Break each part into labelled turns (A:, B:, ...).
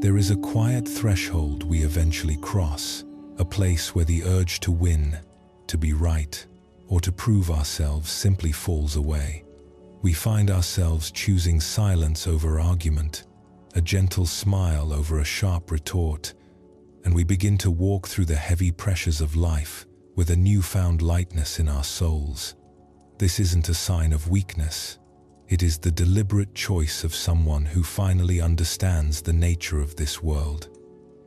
A: There is a quiet threshold we eventually cross, a place where the urge to win, to be right, or to prove ourselves simply falls away. We find ourselves choosing silence over argument, a gentle smile over a sharp retort, and we begin to walk through the heavy pressures of life with a newfound lightness in our souls. This isn't a sign of weakness. It is the deliberate choice of someone who finally understands the nature of this world.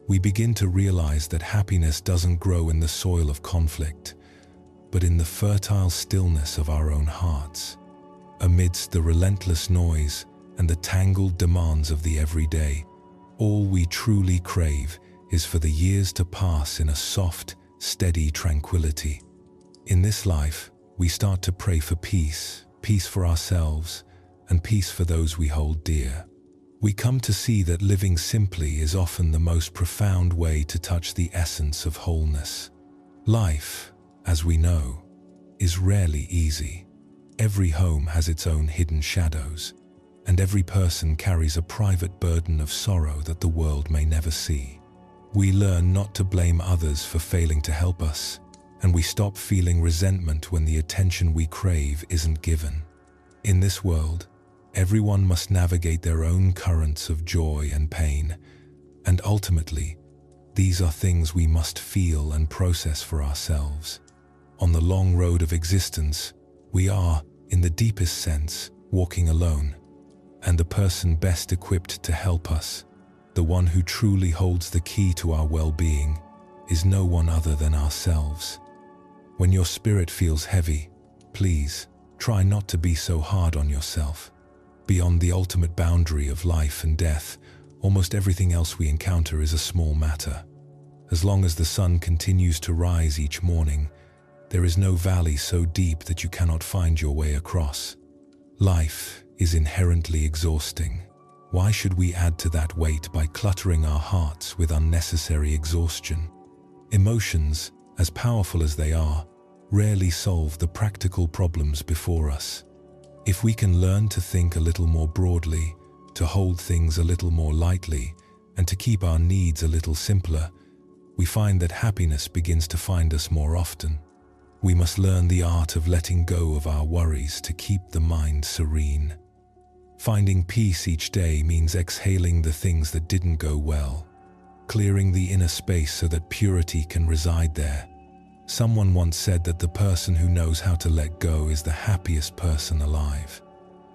A: We begin to realize that happiness doesn't grow in the soil of conflict, but in the fertile stillness of our own hearts. Amidst the relentless noise and the tangled demands of the everyday, all we truly crave is for the years to pass in a soft, steady tranquility. In this life, we start to pray for peace, peace for ourselves, and peace for those we hold dear. We come to see that living simply is often the most profound way to touch the essence of wholeness. Life, as we know, is rarely easy. Every home has its own hidden shadows, and every person carries a private burden of sorrow that the world may never see. We learn not to blame others for failing to help us, and we stop feeling resentment when the attention we crave isn't given. In this world, everyone must navigate their own currents of joy and pain, and ultimately, these are things we must feel and process for ourselves. On the long road of existence, we are, in the deepest sense, walking alone, and the person best equipped to help us, the one who truly holds the key to our well-being, is no one other than ourselves. When your spirit feels heavy, please, try not to be so hard on yourself. Beyond the ultimate boundary of life and death, almost everything else we encounter is a small matter. As long as the sun continues to rise each morning, there is no valley so deep that you cannot find your way across. Life is inherently exhausting. Why should we add to that weight by cluttering our hearts with unnecessary exhaustion? Emotions, as powerful as they are, rarely solve the practical problems before us. If we can learn to think a little more broadly, to hold things a little more lightly, and to keep our needs a little simpler, we find that happiness begins to find us more often. We must learn the art of letting go of our worries to keep the mind serene. Finding peace each day means exhaling the things that didn't go well, clearing the inner space so that purity can reside there. Someone once said that the person who knows how to let go is the happiest person alive.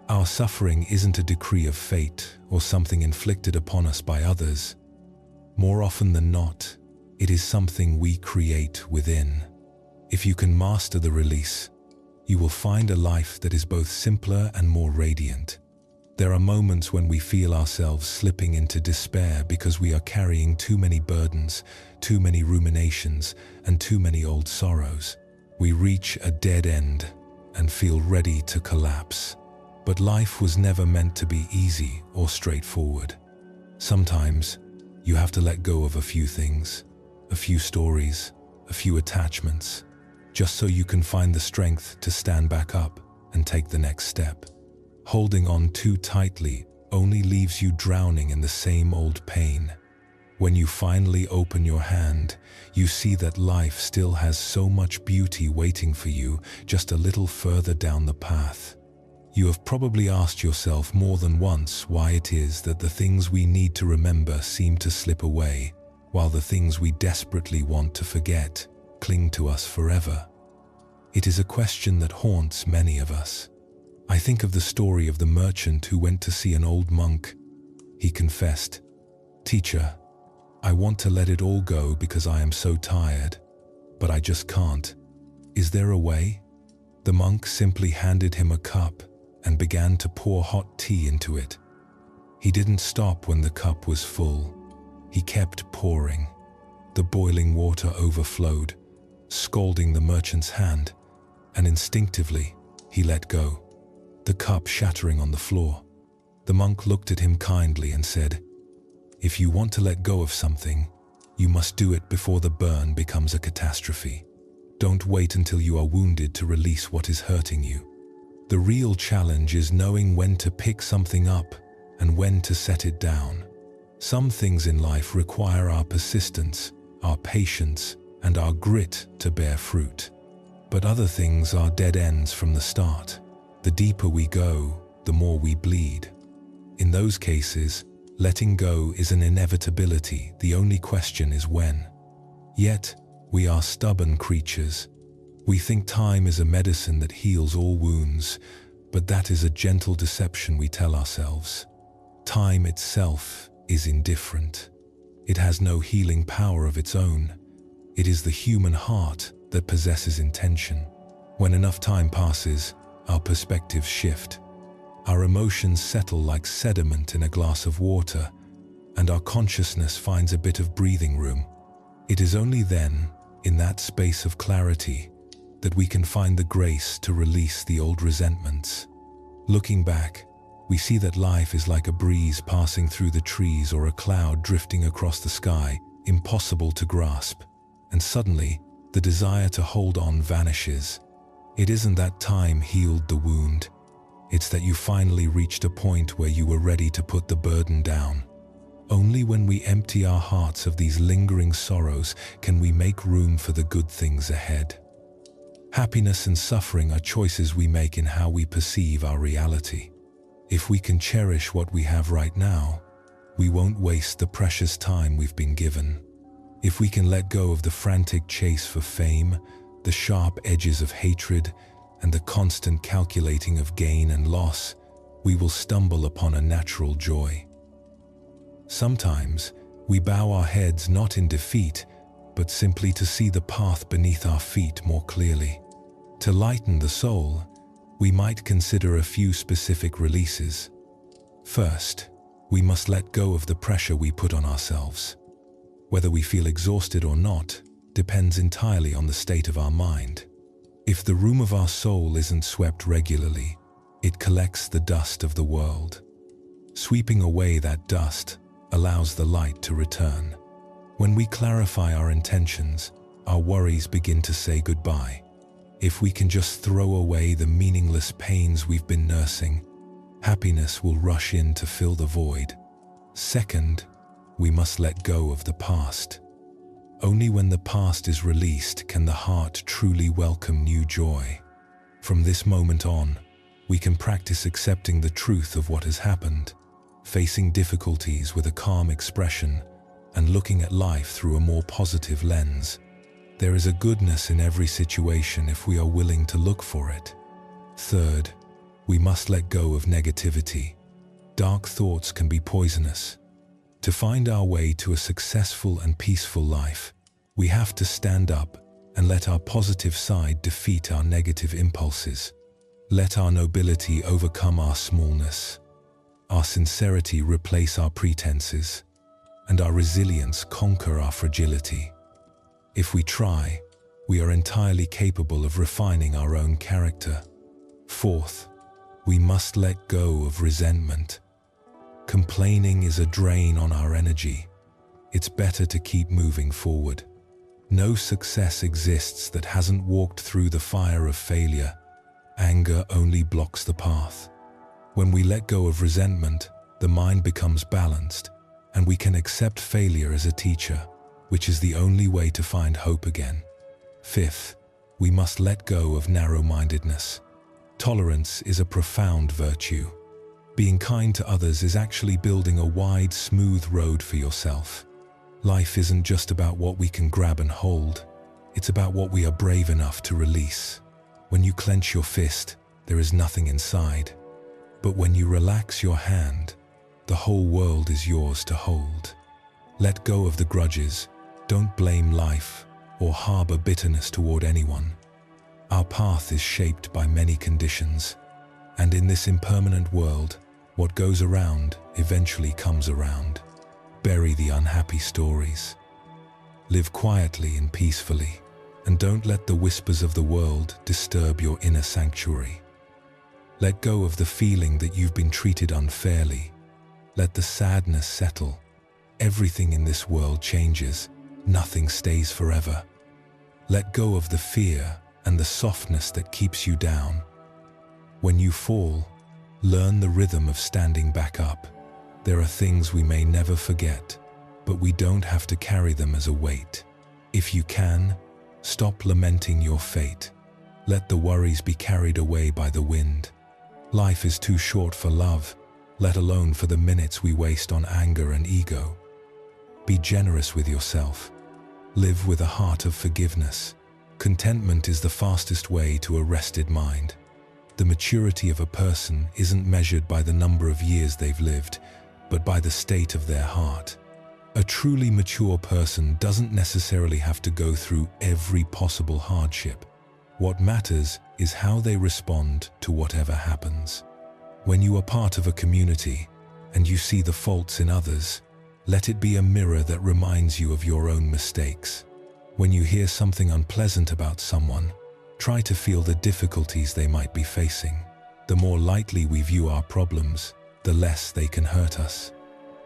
A: Our suffering isn't a decree of fate or something inflicted upon us by others. More often than not, it is something we create within. If you can master the release, you will find a life that is both simpler and more radiant. There are moments when we feel ourselves slipping into despair because we are carrying too many burdens, too many ruminations, and too many old sorrows. We reach a dead end and feel ready to collapse. But life was never meant to be easy or straightforward. Sometimes, you have to let go of a few things, a few stories, a few attachments, just so you can find the strength to stand back up and take the next step. Holding on too tightly only leaves you drowning in the same old pain. When you finally open your hand, you see that life still has so much beauty waiting for you just a little further down the path. You have probably asked yourself more than once why it is that the things we need to remember seem to slip away, while the things we desperately want to forget cling to us forever. It is a question that haunts many of us. I think of the story of the merchant who went to see an old monk. He confessed, "Teacher, I want to let it all go because I am so tired, but I just can't. Is there a way?" The monk simply handed him a cup and began to pour hot tea into it. He didn't stop when the cup was full. He kept pouring. The boiling water overflowed, scalding the merchant's hand, and instinctively, he let go, the cup shattering on the floor. The monk looked at him kindly and said, "If you want to let go of something, you must do it before the burn becomes a catastrophe. Don't wait until you are wounded to release what is hurting you." The real challenge is knowing when to pick something up and when to set it down. Some things in life require our persistence, our patience, and our grit to bear fruit. But other things are dead ends from the start. The deeper we go, the more we bleed. In those cases, letting go is an inevitability. The only question is when. Yet, we are stubborn creatures. We think time is a medicine that heals all wounds, but that is a gentle deception we tell ourselves. Time itself is indifferent. It has no healing power of its own. It is the human heart that possesses intention. When enough time passes, our perspectives shift. Our emotions settle like sediment in a glass of water, and our consciousness finds a bit of breathing room. It is only then, in that space of clarity, that we can find the grace to release the old resentments. Looking back, we see that life is like a breeze passing through the trees or a cloud drifting across the sky, impossible to grasp. And suddenly, the desire to hold on vanishes. It isn't that time healed the wound. It's that you finally reached a point where you were ready to put the burden down. Only when we empty our hearts of these lingering sorrows can we make room for the good things ahead. Happiness and suffering are choices we make in how we perceive our reality. If we can cherish what we have right now, we won't waste the precious time we've been given. If we can let go of the frantic chase for fame, the sharp edges of hatred, and the constant calculating of gain and loss, we will stumble upon a natural joy. Sometimes, we bow our heads not in defeat, but simply to see the path beneath our feet more clearly. To lighten the soul, we might consider a few specific releases. First, we must let go of the pressure we put on ourselves. Whether we feel exhausted or not depends entirely on the state of our mind. If the room of our soul isn't swept regularly, it collects the dust of the world. Sweeping away that dust allows the light to return. When we clarify our intentions, our worries begin to say goodbye. If we can just throw away the meaningless pains we've been nursing, happiness will rush in to fill the void. Second, we must let go of the past. Only when the past is released can the heart truly welcome new joy. From this moment on, we can practice accepting the truth of what has happened, facing difficulties with a calm expression, and looking at life through a more positive lens. There is a goodness in every situation if we are willing to look for it. Third, we must let go of negativity. Dark thoughts can be poisonous. To find our way to a successful and peaceful life, we have to stand up and let our positive side defeat our negative impulses. Let our nobility overcome our smallness, our sincerity replace our pretenses, and our resilience conquer our fragility. If we try, we are entirely capable of refining our own character. Fourth, we must let go of resentment. Complaining is a drain on our energy. It's better to keep moving forward. No success exists that hasn't walked through the fire of failure. Anger only blocks the path. When we let go of resentment, the mind becomes balanced, and we can accept failure as a teacher, which is the only way to find hope again. Fifth, we must let go of narrow-mindedness. Tolerance is a profound virtue. Being kind to others is actually building a wide, smooth road for yourself. Life isn't just about what we can grab and hold. It's about what we are brave enough to release. When you clench your fist, there is nothing inside. But when you relax your hand, the whole world is yours to hold. Let go of the grudges. Don't blame life or harbor bitterness toward anyone. Our path is shaped by many conditions, and in this impermanent world, what goes around eventually comes around. Bury the unhappy stories. Live quietly and peacefully, and don't let the whispers of the world disturb your inner sanctuary. Let go of the feeling that you've been treated unfairly. Let the sadness settle. Everything in this world changes. Nothing stays forever. Let go of the fear and the softness that keeps you down. When you fall, learn the rhythm of standing back up. There are things we may never forget, but we don't have to carry them as a weight. If you can, stop lamenting your fate. Let the worries be carried away by the wind. Life is too short for love, let alone for the minutes we waste on anger and ego. Be generous with yourself. Live with a heart of forgiveness. Contentment is the fastest way to a rested mind. The maturity of a person isn't measured by the number of years they've lived, but by the state of their heart. A truly mature person doesn't necessarily have to go through every possible hardship. What matters is how they respond to whatever happens. When you are part of a community and you see the faults in others, let it be a mirror that reminds you of your own mistakes. When you hear something unpleasant about someone, try to feel the difficulties they might be facing. The more lightly we view our problems, the less they can hurt us.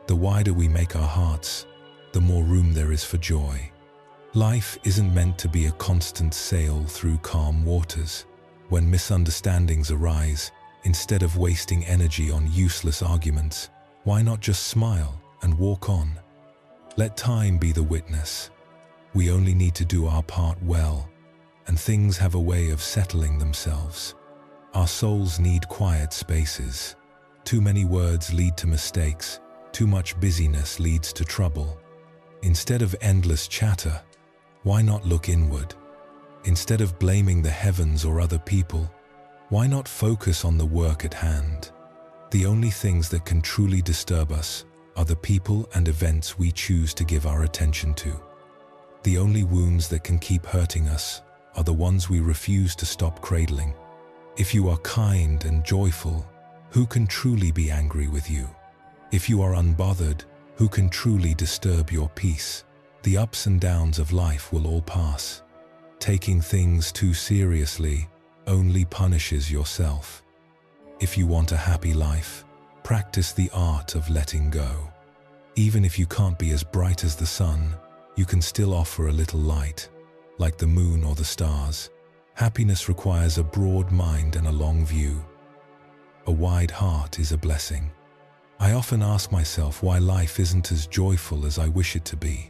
A: The wider we make our hearts, the more room there is for joy. Life isn't meant to be a constant sail through calm waters. When misunderstandings arise, instead of wasting energy on useless arguments, why not just smile and walk on? Let time be the witness. We only need to do our part well, and things have a way of settling themselves. Our souls need quiet spaces. Too many words lead to mistakes. Too much busyness leads to trouble. Instead of endless chatter, why not look inward? Instead of blaming the heavens or other people, why not focus on the work at hand? The only things that can truly disturb us are the people and events we choose to give our attention to. The only wounds that can keep hurting us are the ones we refuse to stop cradling. If you are kind and joyful, who can truly be angry with you? If you are unbothered, who can truly disturb your peace? The ups and downs of life will all pass. Taking things too seriously only punishes yourself. If you want a happy life, practice the art of letting go. Even if you can't be as bright as the sun, you can still offer a little light, like the moon or the stars. Happiness requires a broad mind and a long view. A wide heart is a blessing. I often ask myself why life isn't as joyful as I wish it to be.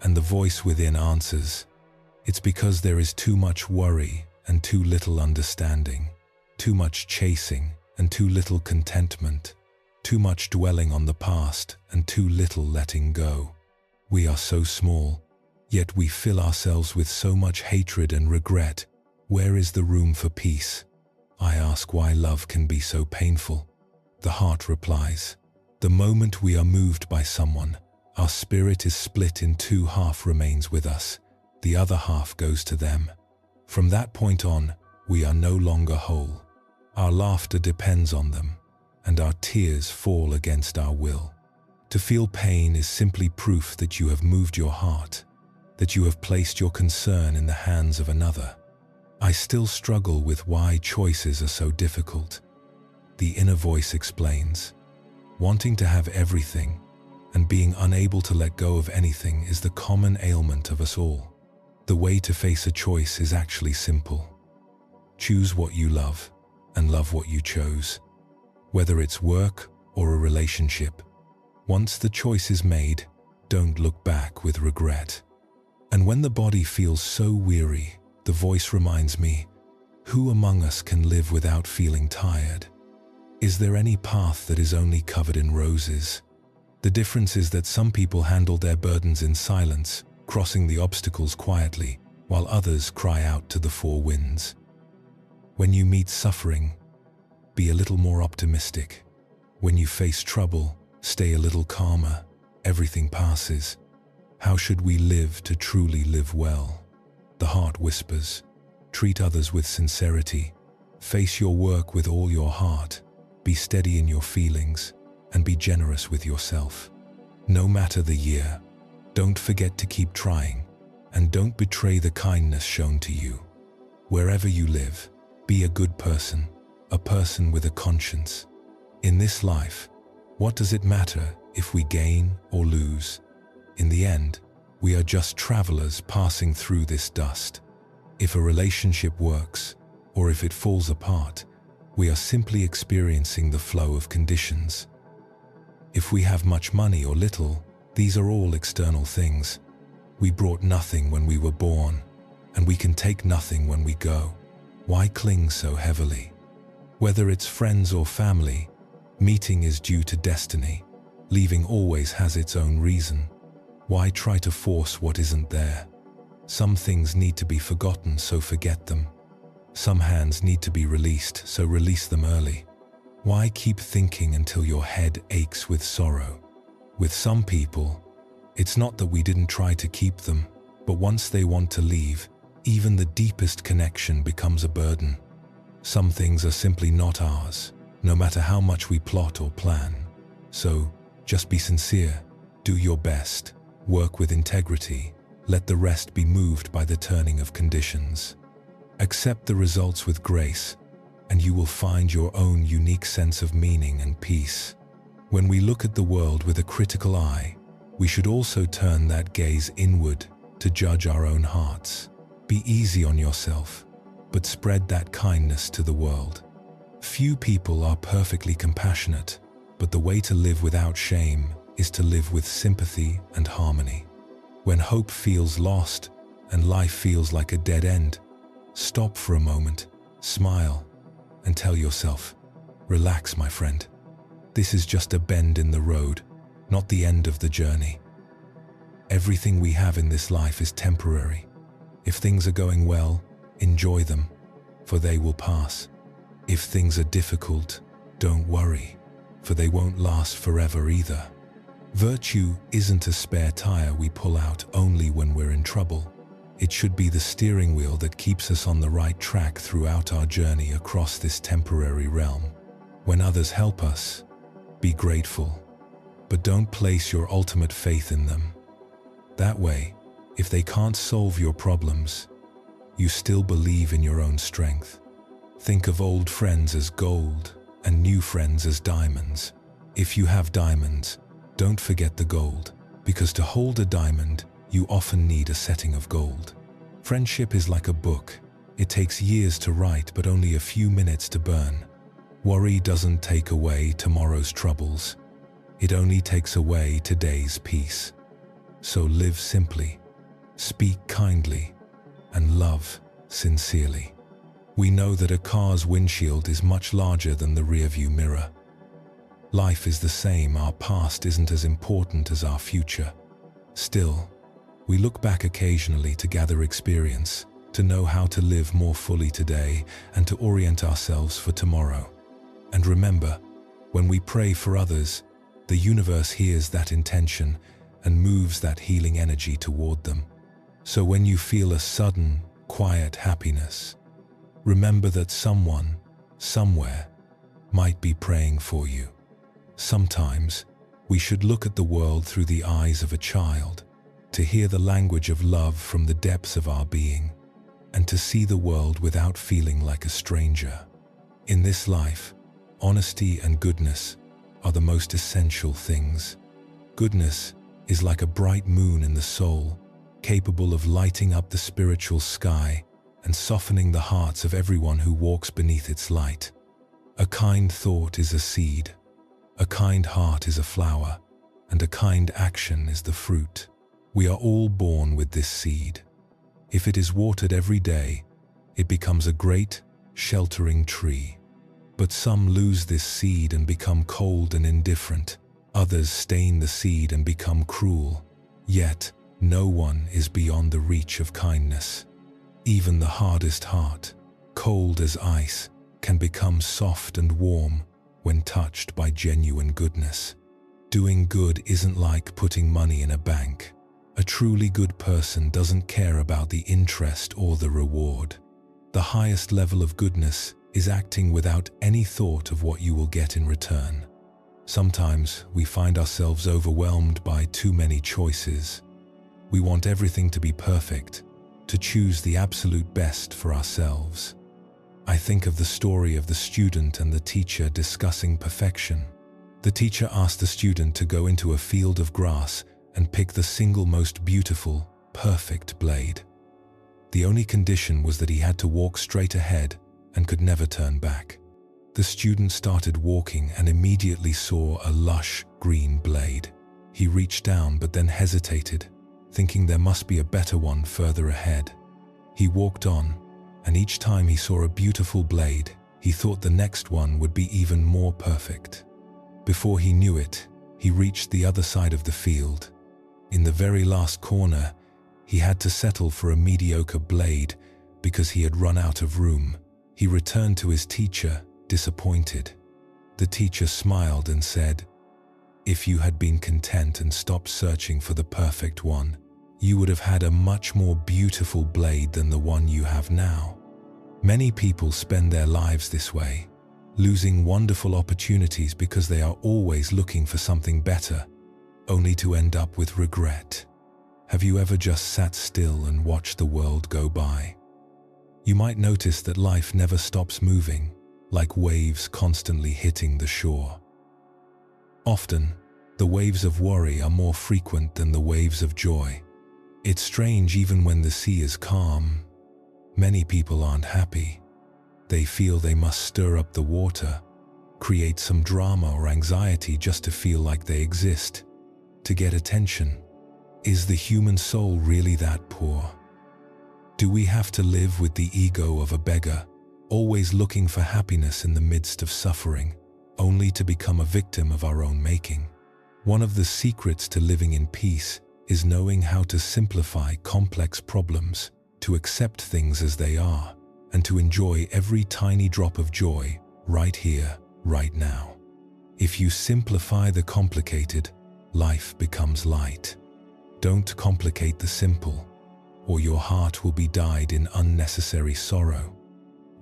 A: And the voice within answers, it's because there is too much worry and too little understanding, too much chasing and too little contentment, too much dwelling on the past and too little letting go. We are so small, yet we fill ourselves with so much hatred and regret. Where is the room for peace? I ask why love can be so painful. The heart replies, the moment we are moved by someone, our spirit is split in two. Half remains with us, the other half goes to them. From that point on, we are no longer whole. Our laughter depends on them, and our tears fall against our will. To feel pain is simply proof that you have moved your heart, that you have placed your concern in the hands of another. I still struggle with why choices are so difficult. The inner voice explains, wanting to have everything and being unable to let go of anything is the common ailment of us all. The way to face a choice is actually simple. Choose what you love and love what you chose, whether it's work or a relationship. Once the choice is made, don't look back with regret. And when the body feels so weary, the voice reminds me, who among us can live without feeling tired? Is there any path that is only covered in roses? The difference is that some people handle their burdens in silence, crossing the obstacles quietly, while others cry out to the four winds. When you meet suffering, be a little more optimistic. When you face trouble, stay a little calmer. Everything passes. How should we live to truly live well? The heart whispers, treat others with sincerity. Face your work with all your heart. Be steady in your feelings and be generous with yourself. No matter the year, don't forget to keep trying and don't betray the kindness shown to you. Wherever you live, be a good person, a person with a conscience. In this life, what does it matter if we gain or lose? In the end, we are just travelers passing through this dust. If a relationship works, or if it falls apart, we are simply experiencing the flow of conditions. If we have much money or little, these are all external things. We brought nothing when we were born, and we can take nothing when we go. Why cling so heavily? Whether it's friends or family, meeting is due to destiny. Leaving always has its own reason. Why try to force what isn't there? Some things need to be forgotten, so forget them. Some hands need to be released, so release them early. Why keep thinking until your head aches with sorrow? With some people, it's not that we didn't try to keep them, but once they want to leave, even the deepest connection becomes a burden. Some things are simply not ours, no matter how much we plot or plan. So, just be sincere, do your best, work with integrity, let the rest be moved by the turning of conditions. Accept the results with grace, and you will find your own unique sense of meaning and peace. When we look at the world with a critical eye, we should also turn that gaze inward to judge our own hearts. Be easy on yourself, but spread that kindness to the world. Few people are perfectly compassionate, but the way to live without shame is to live with sympathy and harmony. When hope feels lost and life feels like a dead end, stop for a moment, smile, and tell yourself, relax, my friend. This is just a bend in the road, not the end of the journey. Everything we have in this life is temporary. If things are going well, enjoy them, for they will pass. If things are difficult, don't worry, for they won't last forever either. Virtue isn't a spare tire we pull out only when we're in trouble. It should be the steering wheel that keeps us on the right track throughout our journey across this temporary realm. When others help us, be grateful, but don't place your ultimate faith in them. That way, if they can't solve your problems, you still believe in your own strength. Think of old friends as gold and new friends as diamonds. If you have diamonds, don't forget the gold, because to hold a diamond, you often need a setting of gold. Friendship is like a book. It takes years to write, but only a few minutes to burn. Worry doesn't take away tomorrow's troubles. It only takes away today's peace. So live simply, speak kindly, and love sincerely. We know that a car's windshield is much larger than the rearview mirror. Life is the same. Our past isn't as important as our future. Still, we look back occasionally to gather experience, to know how to live more fully today, and to orient ourselves for tomorrow. And remember, when we pray for others, the universe hears that intention and moves that healing energy toward them. So when you feel a sudden, quiet happiness, remember that someone, somewhere, might be praying for you. Sometimes, we should look at the world through the eyes of a child, to hear the language of love from the depths of our being, and to see the world without feeling like a stranger. In this life, honesty and goodness are the most essential things. Goodness is like a bright moon in the soul, capable of lighting up the spiritual sky and softening the hearts of everyone who walks beneath its light. A kind thought is a seed, a kind heart is a flower, and a kind action is the fruit. We are all born with this seed. If it is watered every day, it becomes a great, sheltering tree. But some lose this seed and become cold and indifferent. Others stain the seed and become cruel. Yet, no one is beyond the reach of kindness. Even the hardest heart, cold as ice, can become soft and warm when touched by genuine goodness. Doing good isn't like putting money in a bank. A truly good person doesn't care about the interest or the reward. The highest level of goodness is acting without any thought of what you will get in return. Sometimes we find ourselves overwhelmed by too many choices. We want everything to be perfect, to choose the absolute best for ourselves. I think of the story of the student and the teacher discussing perfection. The teacher asked the student to go into a field of grass and pick the single most beautiful, perfect blade. The only condition was that he had to walk straight ahead and could never turn back. The The student started walking and immediately saw a lush green blade. He reached down but then hesitated, thinking there must be a better one further ahead. He walked on, and each time he saw a beautiful blade, he thought the next one would be even more perfect. Before he knew it, he reached the other side of the field. In the very last corner, he had to settle for a mediocre blade because he had run out of room. He returned to his teacher, disappointed. The teacher smiled and said, "If you had been content and stopped searching for the perfect one, you would have had a much more beautiful blade than the one you have now." Many people spend their lives this way, losing wonderful opportunities because they are always looking for something better, only to end up with regret. Have you ever just sat still and watched the world go by? You might notice that life never stops moving, like waves constantly hitting the shore. Often, the waves of worry are more frequent than the waves of joy. It's strange, even when the sea is calm, many people aren't happy. They feel they must stir up the water, create some drama or anxiety just to feel like they exist, to get attention. Is the human soul really that poor? Do we have to live with the ego of a beggar, always looking for happiness in the midst of suffering, only to become a victim of our own making? One of the secrets to living in peace is knowing how to simplify complex problems, to accept things as they are, and to enjoy every tiny drop of joy right here, right now. If you simplify the complicated, life becomes light. Don't complicate the simple, or your heart will be dyed in unnecessary sorrow.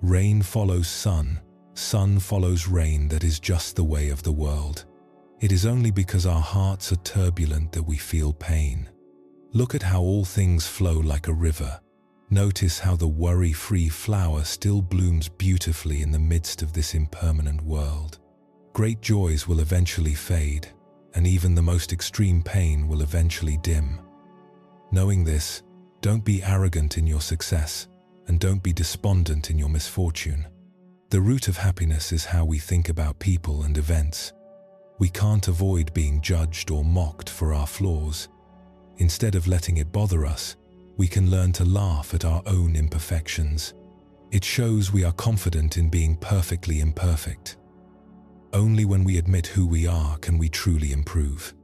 A: Rain follows sun, sun follows rain. That is just the way of the world. It is only because our hearts are turbulent that we feel pain. Look at how all things flow like a river. Notice how the worry-free flower still blooms beautifully in the midst of this impermanent world. Great joys will eventually fade, and even the most extreme pain will eventually dim. Knowing this, don't be arrogant in your success, and don't be despondent in your misfortune. The root of happiness is how we think about people and events. We can't avoid being judged or mocked for our flaws. Instead of letting it bother us, we can learn to laugh at our own imperfections. It shows we are confident in being perfectly imperfect. Only when we admit who we are can we truly improve.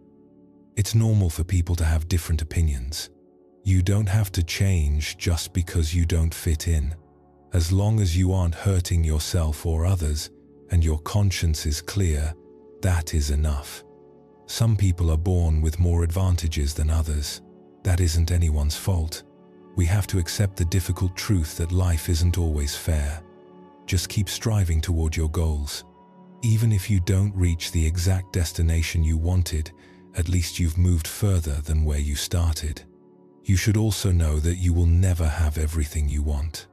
A: It's normal for people to have different opinions. You don't have to change just because you don't fit in. As long as you aren't hurting yourself or others, and your conscience is clear, that is enough. Some people are born with more advantages than others. That isn't anyone's fault. We have to accept the difficult truth that life isn't always fair. Just keep striving toward your goals. Even if you don't reach the exact destination you wanted, at least you've moved further than where you started. You should also know that you will never have everything you want.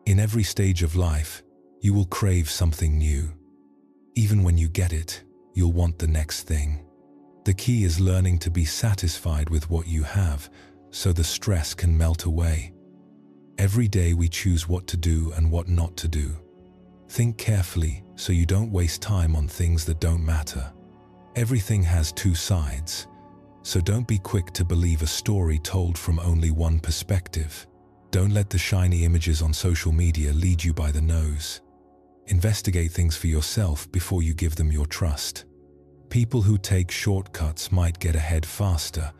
A: In every stage of life, you will crave something new. Even when you get it, you'll want the next thing. The key is learning to be satisfied with what you have, so the stress can melt away. Every day we choose what to do and what not to do. Think carefully so you don't waste time on things that don't matter. Everything has two sides, so don't be quick to believe a story told from only one perspective. Don't let the shiny images on social media lead you by the nose. Investigate things for yourself before you give them your trust. People who take shortcuts might get ahead faster,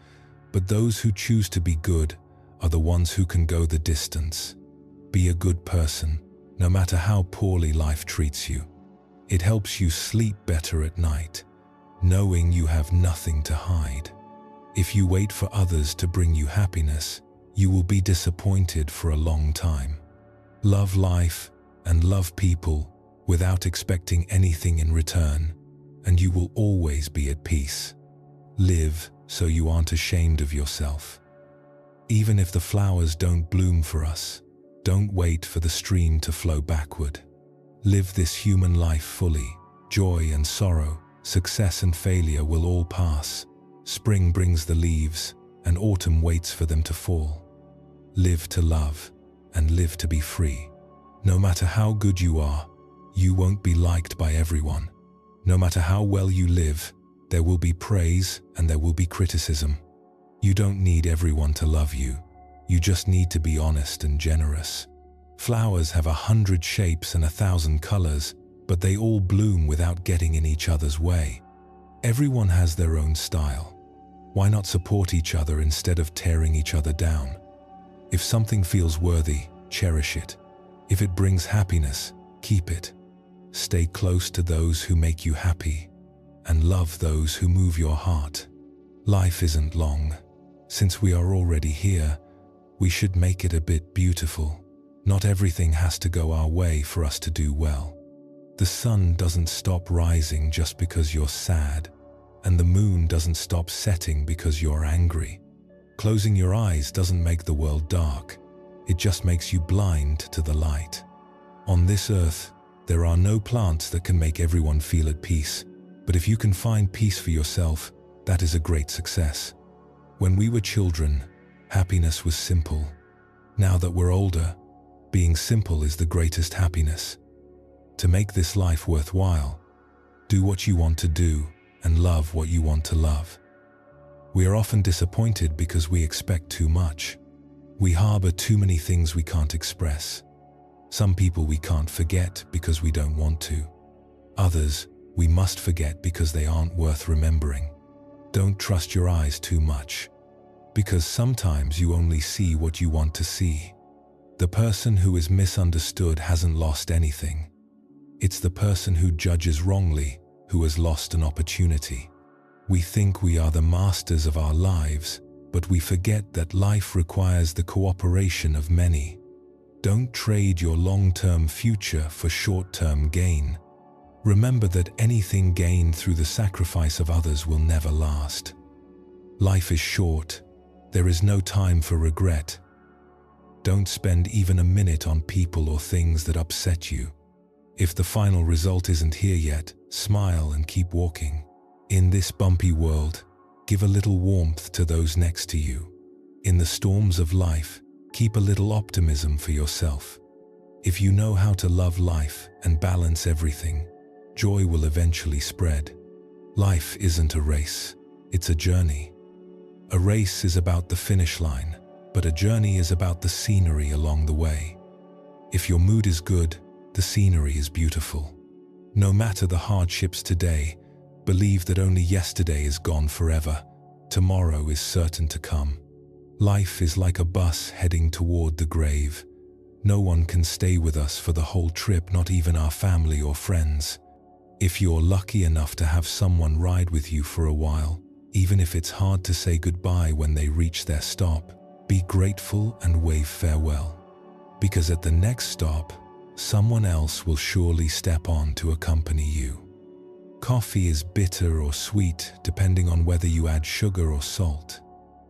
A: but those who choose to be good are the ones who can go the distance. Be a good person, no matter how poorly life treats you. It helps you sleep better at night, knowing you have nothing to hide. If you wait for others to bring you happiness, you will be disappointed for a long time. Love life and love people without expecting anything in return, and you will always be at peace. Live so you aren't ashamed of yourself. Even if the flowers don't bloom for us, don't wait for the stream to flow backward. Live this human life fully. Joy and sorrow, success and failure will all pass. Spring brings the leaves, and autumn waits for them to fall. Live to love, and live to be free. No matter how good you are, You won't be liked by everyone. No matter how well you live, there will be praise and there will be criticism. You don't need everyone to love you. You just need to be honest and generous. Flowers have 100 shapes and 1,000 colors, but they all bloom without getting in each other's way. Everyone has their own style. Why not support each other instead of tearing each other down? If something feels worthy, cherish it. If it brings happiness, keep it. Stay close to those who make you happy, and love those who move your heart. Life isn't long. Since we are already here, we should make it a bit beautiful. Not everything has to go our way for us to do well. The sun doesn't stop rising just because you're sad, and the moon doesn't stop setting because you're angry. Closing your eyes doesn't make the world dark. It just makes you blind to the light. On this earth, there are no plants that can make everyone feel at peace, but if you can find peace for yourself, that is a great success. When we were children, happiness was simple. Now that we're older, being simple is the greatest happiness. To make this life worthwhile, do what you want to do and love what you want to love. We are often disappointed because we expect too much. We harbor too many things we can't express. Some people we can't forget because we don't want to. Others we must forget because they aren't worth remembering. Don't trust your eyes too much, because sometimes you only see what you want to see. The person who is misunderstood hasn't lost anything. It's the person who judges wrongly who has lost an opportunity. We think we are the masters of our lives, but we forget that life requires the cooperation of many. Don't trade your long-term future for short-term gain. Remember that anything gained through the sacrifice of others will never last. Life is short. There is no time for regret. Don't spend even a minute on people or things that upset you. If the final result isn't here yet, smile and keep walking. In this bumpy world, give a little warmth to those next to you. In the storms of life, keep a little optimism for yourself. If you know how to love life and balance everything, joy will eventually spread. Life isn't a race, it's a journey. A race is about the finish line, but a journey is about the scenery along the way. If your mood is good, the scenery is beautiful. No matter the hardships today, believe that only yesterday is gone forever. Tomorrow is certain to come. Life is like a bus heading toward the grave. No one can stay with us for the whole trip, not even our family or friends. If you're lucky enough to have someone ride with you for a while, even if it's hard to say goodbye when they reach their stop, be grateful and wave farewell. Because at the next stop, someone else will surely step on to accompany you. Coffee is bitter or sweet depending on whether you add sugar or salt.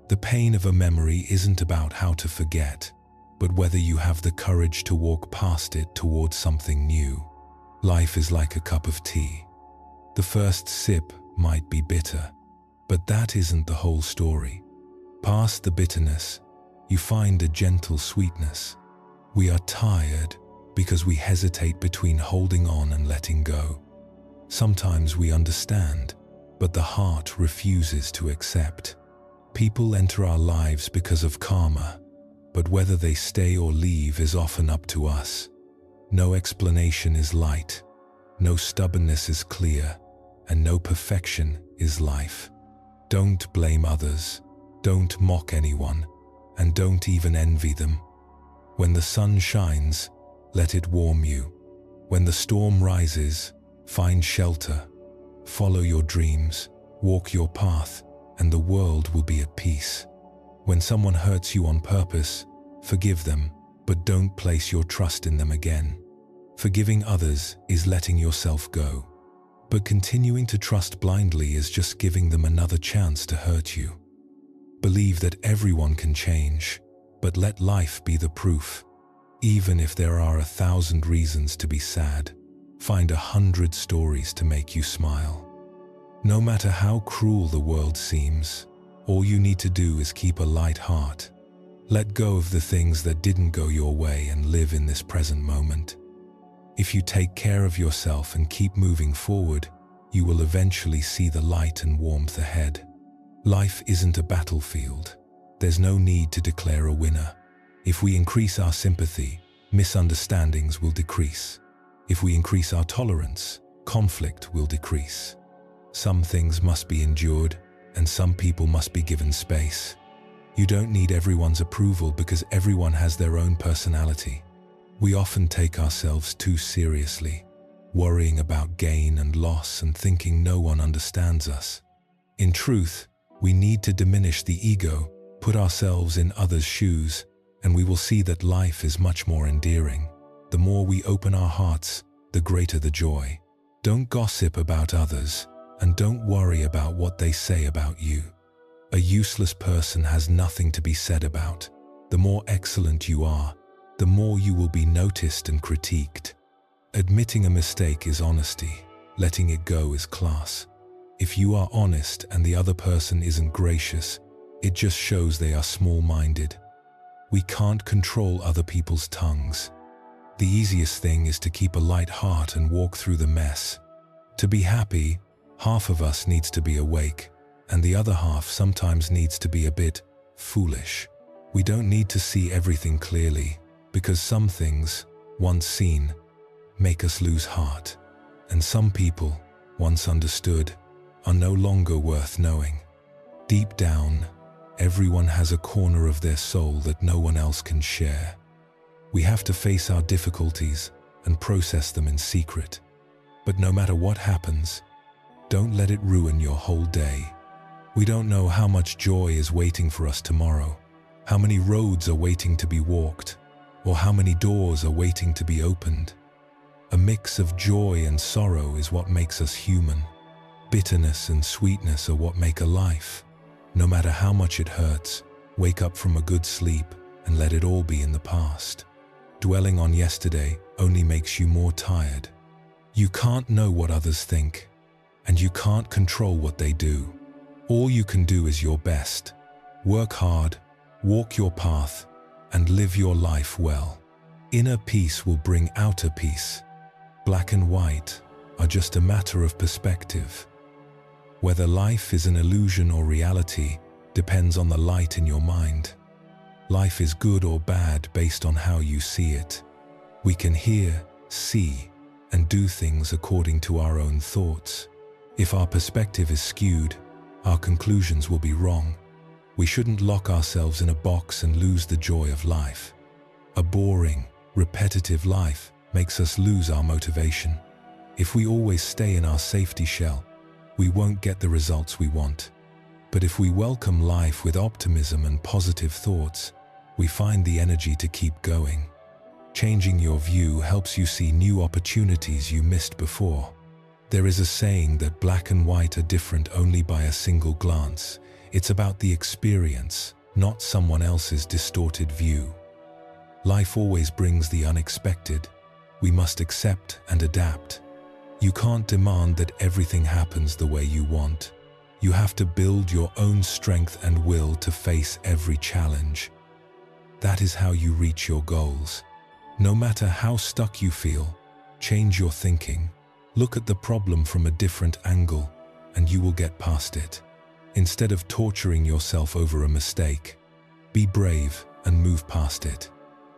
A: The pain of a memory isn't about how to forget, but whether you have the courage to walk past it towards something new. Life is like a cup of tea. The first sip might be bitter, but that isn't the whole story. Past the bitterness, you find a gentle sweetness. We are tired because we hesitate between holding on and letting go. Sometimes we understand, but the heart refuses to accept. People enter our lives because of karma, but whether they stay or leave is often up to us. No explanation is light, no stubbornness is clear, and no perfection is life. Don't blame others, don't mock anyone, and don't even envy them. When the sun shines, let it warm you. When the storm rises, find shelter. Follow your dreams, walk your path, and the world will be at peace. When someone hurts you on purpose, forgive them, but don't place your trust in them again. Forgiving others is letting yourself go, but continuing to trust blindly is just giving them another chance to hurt you. Believe that everyone can change, but let life be the proof. Even if there are 1,000 reasons to be sad, find 100 stories to make you smile. No matter how cruel the world seems, all you need to do is keep a light heart. Let go of the things that didn't go your way and live in this present moment. If you take care of yourself and keep moving forward, you will eventually see the light and warmth ahead. Life isn't a battlefield. There's no need to declare a winner. If we increase our sympathy, misunderstandings will decrease. If we increase our tolerance, conflict will decrease. Some things must be endured, and some people must be given space. You don't need everyone's approval because everyone has their own personality. We often take ourselves too seriously, worrying about gain and loss and thinking no one understands us. In truth, we need to diminish the ego, put ourselves in others' shoes, and we will see that life is much more endearing. The more we open our hearts, the greater the joy. Don't gossip about others, and don't worry about what they say about you. A useless person has nothing to be said about. The more excellent you are, the more you will be noticed and critiqued. Admitting a mistake is honesty. Letting it go is class. If you are honest and the other person isn't gracious, it just shows they are small-minded. We can't control other people's tongues. The easiest thing is to keep a light heart and walk through the mess. To be happy, half of us needs to be awake, and the other half sometimes needs to be a bit foolish. We don't need to see everything clearly, because some things, once seen, make us lose heart. And some people, once understood, are no longer worth knowing. Deep down, everyone has a corner of their soul that no one else can share. We have to face our difficulties and process them in secret. But no matter what happens, don't let it ruin your whole day. We don't know how much joy is waiting for us tomorrow, how many roads are waiting to be walked, or how many doors are waiting to be opened. A mix of joy and sorrow is what makes us human. Bitterness and sweetness are what make a life. No matter how much it hurts, wake up from a good sleep and let it all be in the past. Dwelling on yesterday only makes you more tired. You can't know what others think, and you can't control what they do. All you can do is your best. Work hard, walk your path, and live your life well. Inner peace will bring outer peace. Black and white are just a matter of perspective. Whether life is an illusion or reality depends on the light in your mind. Life is good or bad based on how you see it. We can hear, see, and do things according to our own thoughts. If our perspective is skewed, our conclusions will be wrong. We shouldn't lock ourselves in a box and lose the joy of life. A boring, repetitive life makes us lose our motivation. If we always stay in our safety shell, we won't get the results we want. But if we welcome life with optimism and positive thoughts, we find the energy to keep going. Changing your view helps you see new opportunities you missed before. There is a saying that black and white are different only by a single glance. It's about the experience, not someone else's distorted view. Life always brings the unexpected. We must accept and adapt. You can't demand that everything happens the way you want. You have to build your own strength and will to face every challenge. That is how you reach your goals. No matter how stuck you feel, change your thinking. Look at the problem from a different angle, and you will get past it. Instead of torturing yourself over a mistake, be brave and move past it.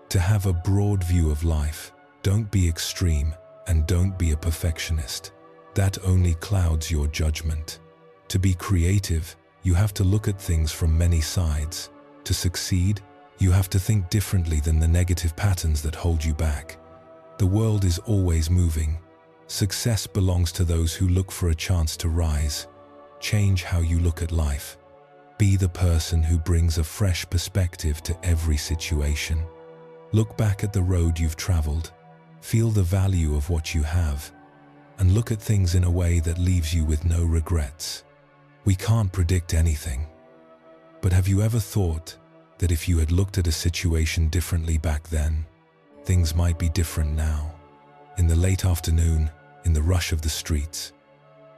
A: To have a broad view of life, don't be extreme and don't be a perfectionist. That only clouds your judgment. To be creative, you have to look at things from many sides. To succeed, you have to think differently than the negative patterns that hold you back. The world is always moving. Success belongs to those who look for a chance to rise. Change how you look at life. Be the person who brings a fresh perspective to every situation. Look back at the road you've traveled. Feel the value of what you have, and look at things in a way that leaves you with no regrets. We can't predict anything, but have you ever thought that if you had looked at a situation differently back then, things might be different now? In the late afternoon, in the rush of the streets,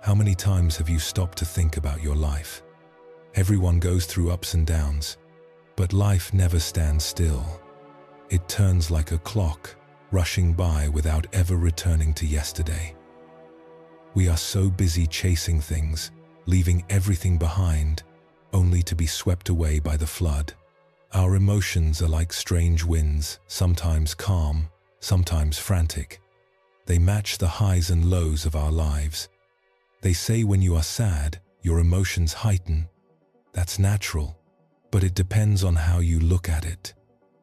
A: how many times have you stopped to think about your life? Everyone goes through ups and downs, but life never stands still. It turns like a clock, rushing by without ever returning to yesterday. We are so busy chasing things, leaving everything behind, only to be swept away by the flood. Our emotions are like strange winds, sometimes calm, sometimes frantic. They match the highs and lows of our lives. They say when you are sad, your emotions heighten. That's natural, but it depends on how you look at it.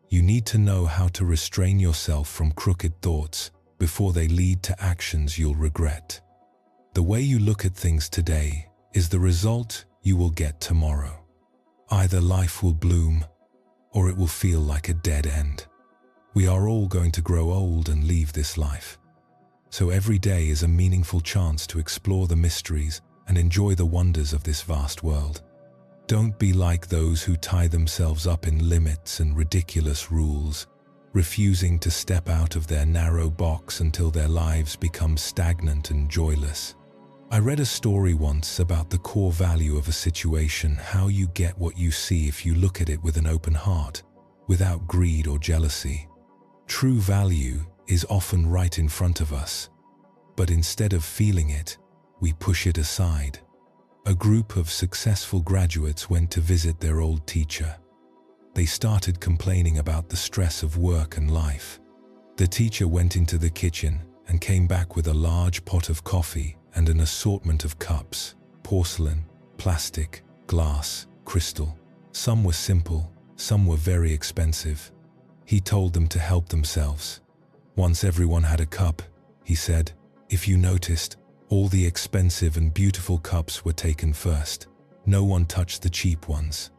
A: You need to know how to restrain yourself from crooked thoughts before they lead to actions you'll regret. The way you look at things today is the result you will get tomorrow. Either life will bloom, or it will feel like a dead end. We are all going to grow old and leave this life. So every day is a meaningful chance to explore the mysteries and enjoy the wonders of this vast world. Don't be like those who tie themselves up in limits and ridiculous rules, refusing to step out of their narrow box until their lives become stagnant and joyless. I read a story once about the core value of a situation, how you get what you see if you look at it with an open heart, without greed or jealousy. True value is often right in front of us, but instead of feeling it, we push it aside. A group of successful graduates went to visit their old teacher. They started complaining about the stress of work and life. The teacher went into the kitchen and came back with a large pot of coffee and an assortment of cups, porcelain, plastic, glass, crystal. Some were simple, some were very expensive. He told them to help themselves. Once everyone had a cup, he said, "If you noticed, all the expensive and beautiful cups were taken first. No one touched the cheap ones.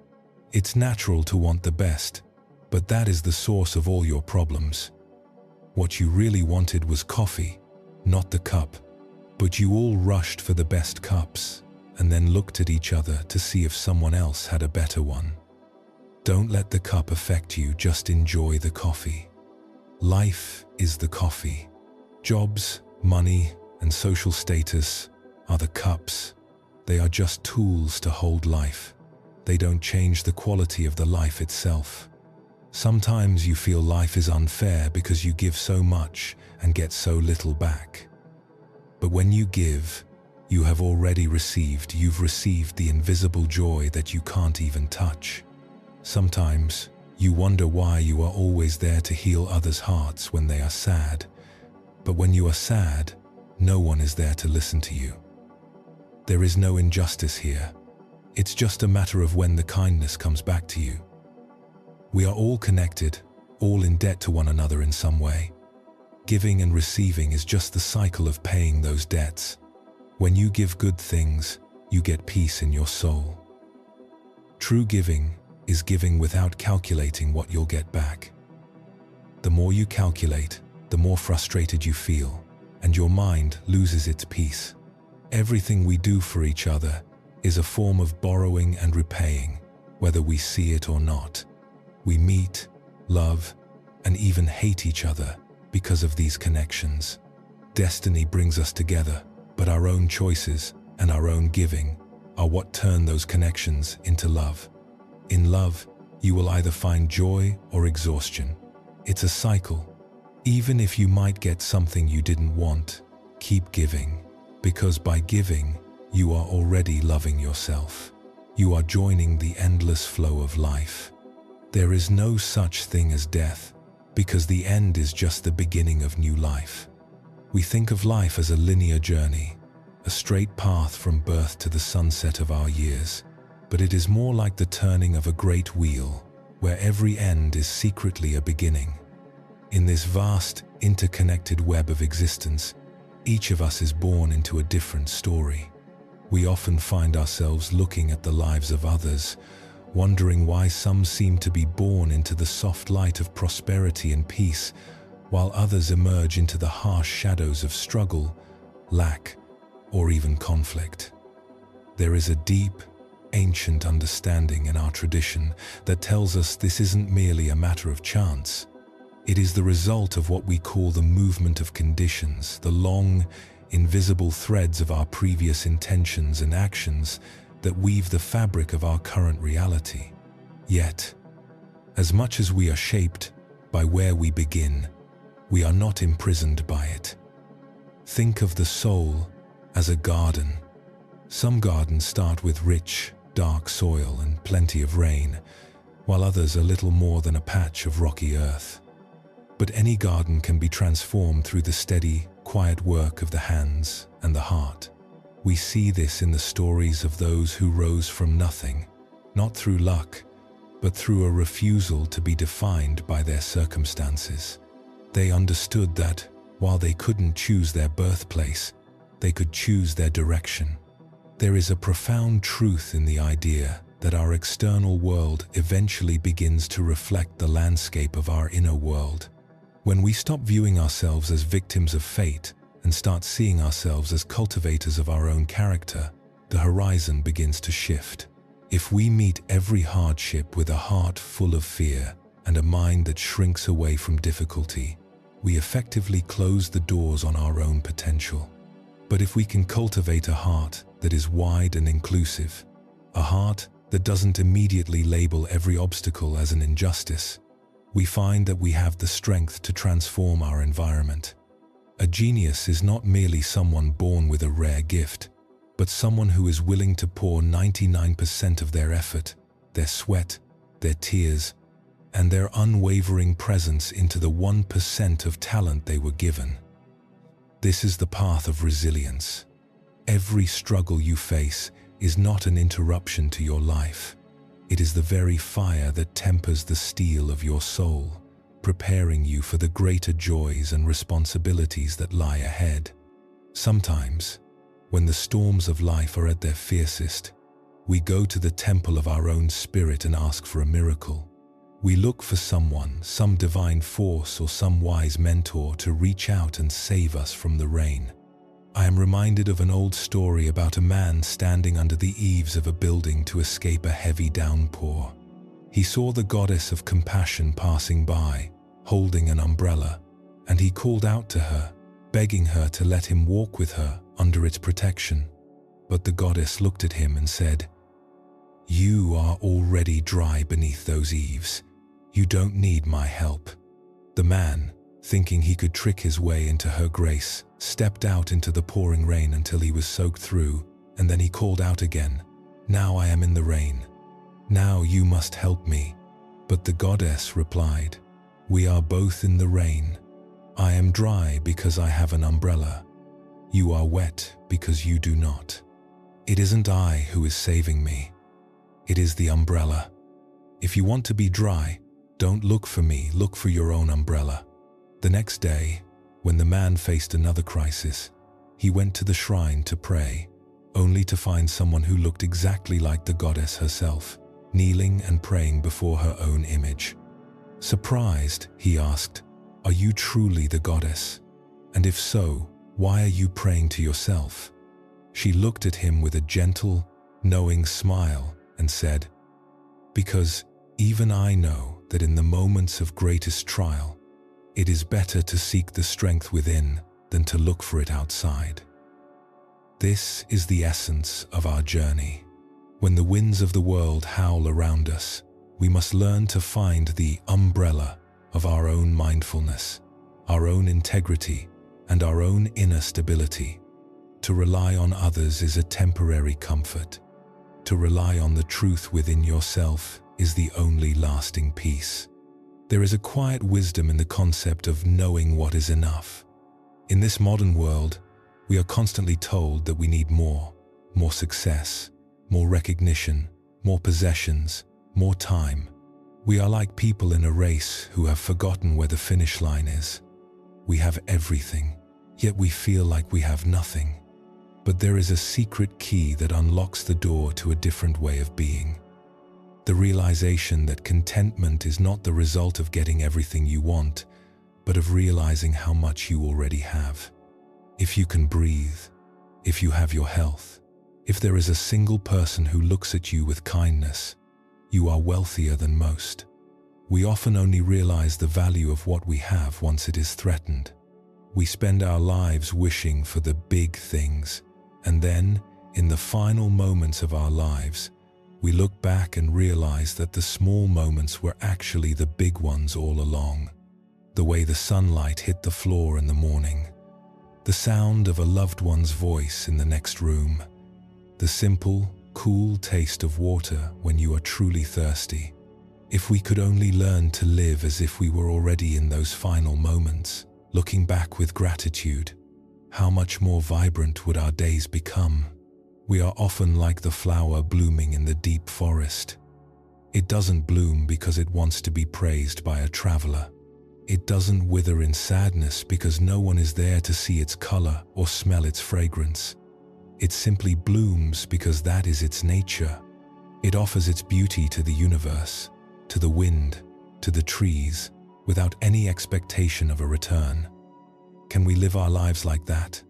A: It's natural to want the best, but that is the source of all your problems. What you really wanted was coffee, not the cup. But you all rushed for the best cups, and then looked at each other to see if someone else had a better one. Don't let the cup affect you, just enjoy the coffee. Life is the coffee. Jobs, money, and social status are the cups. They are just tools to hold life. They don't change the quality of the life itself. Sometimes you feel life is unfair because you give so much and get so little back. But when you give, you have already received. You've received the invisible joy that you can't even touch. Sometimes you wonder why you are always there to heal others' hearts when they are sad. But when you are sad, no one is there to listen to you. There is no injustice here. It's just a matter of when the kindness comes back to you. We are all connected, all in debt to one another in some way. Giving and receiving is just the cycle of paying those debts. When you give good things, you get peace in your soul. True giving is giving without calculating what you'll get back. The more you calculate, the more frustrated you feel, and your mind loses its peace. Everything we do for each other is a form of borrowing and repaying, whether we see it or not. We meet, love, and even hate each other because of these connections. Destiny brings us together, but our own choices and our own giving are what turn those connections into love. In love, you will either find joy or exhaustion. It's a cycle. Even if you might get something you didn't want, keep giving, because by giving, you are already loving yourself. You are joining the endless flow of life. There is no such thing as death, because the end is just the beginning of new life. We think of life as a linear journey, a straight path from birth to the sunset of our years, but it is more like the turning of a great wheel, where every end is secretly a beginning. In this vast, interconnected web of existence, each of us is born into a different story. We often find ourselves looking at the lives of others, wondering why some seem to be born into the soft light of prosperity and peace, while others emerge into the harsh shadows of struggle, lack, or even conflict. There is a deep, ancient understanding in our tradition that tells us this isn't merely a matter of chance. It is the result of what we call the movement of conditions, the long, invisible threads of our previous intentions and actions that weave the fabric of our current reality. Yet, as much as we are shaped by where we begin, We are not imprisoned by it. Think of the soul as a garden. Some gardens start with rich, dark soil and plenty of rain, while others are little more than a patch of rocky earth. But any garden can be transformed through the steady, quiet work of the hands and the heart. We see this in the stories of those who rose from nothing, not through luck, but through a refusal to be defined by their circumstances. They understood that, while they couldn't choose their birthplace, they could choose their direction. There is a profound truth in the idea that our external world eventually begins to reflect the landscape of our inner world. When we stop viewing ourselves as victims of fate and start seeing ourselves as cultivators of our own character, the horizon begins to shift. If we meet every hardship with a heart full of fear and a mind that shrinks away from difficulty, we effectively close the doors on our own potential. But if we can cultivate a heart that is wide and inclusive, a heart that doesn't immediately label every obstacle as an injustice, we find that we have the strength to transform our environment. A genius is not merely someone born with a rare gift, but someone who is willing to pour 99% of their effort, their sweat, their tears, and their unwavering presence into the 1% of talent they were given. This is the path of resilience. Every struggle you face is not an interruption to your life. It is the very fire that tempers the steel of your soul, preparing you for the greater joys and responsibilities that lie ahead. Sometimes, when the storms of life are at their fiercest, we go to the temple of our own spirit and ask for a miracle. We look for someone, some divine force or some wise mentor to reach out and save us from the rain. I am reminded of an old story about a man standing under the eaves of a building to escape a heavy downpour. He saw the goddess of compassion passing by, holding an umbrella, and he called out to her, begging her to let him walk with her under its protection. But the goddess looked at him and said, "You are already dry beneath those eaves. You don't need my help." The man, thinking he could trick his way into her grace, stepped out into the pouring rain until he was soaked through, and then he called out again, "Now I am in the rain. Now you must help me." But the goddess replied, "We are both in the rain. I am dry because I have an umbrella. You are wet because you do not. It isn't I who is saving me. It is the umbrella. If you want to be dry, don't look for me, look for your own umbrella." The next day, when the man faced another crisis, he went to the shrine to pray, only to find someone who looked exactly like the goddess herself, kneeling and praying before her own image. Surprised, he asked, "Are you truly the goddess? And if so, why are you praying to yourself?" She looked at him with a gentle, knowing smile and said, "Because even I know that in the moments of greatest trial, it is better to seek the strength within than to look for it outside." This is the essence of our journey. When the winds of the world howl around us, we must learn to find the umbrella of our own mindfulness, our own integrity, and our own inner stability. To rely on others is a temporary comfort. To rely on the truth within yourself is the only lasting peace. There is a quiet wisdom in the concept of knowing what is enough. In this modern world, we are constantly told that we need more success, more recognition, more possessions, more time. We are like people in a race who have forgotten where the finish line is. We have everything, yet we feel like we have nothing. But there is a secret key that unlocks the door to a different way of being. The realization that contentment is not the result of getting everything you want, but of realizing how much you already have. If you can breathe, if you have your health, if there is a single person who looks at you with kindness, you are wealthier than most. We often only realize the value of what we have once it is threatened. We spend our lives wishing for the big things, and then, in the final moments of our lives, we look back and realize that the small moments were actually the big ones all along. the way the sunlight hit the floor in the morning, the sound of a loved one's voice in the next room, the simple, cool taste of water when you are truly thirsty. If we could only learn to live as if we were already in those final moments, looking back with gratitude, how much more vibrant would our days become? We are often like the flower blooming in the deep forest. It doesn't bloom because it wants to be praised by a traveler. It doesn't wither in sadness because no one is there to see its color or smell its fragrance. It simply blooms because that is its nature. It offers its beauty to the universe, to the wind, to the trees, without any expectation of a return. Can we live our lives like that?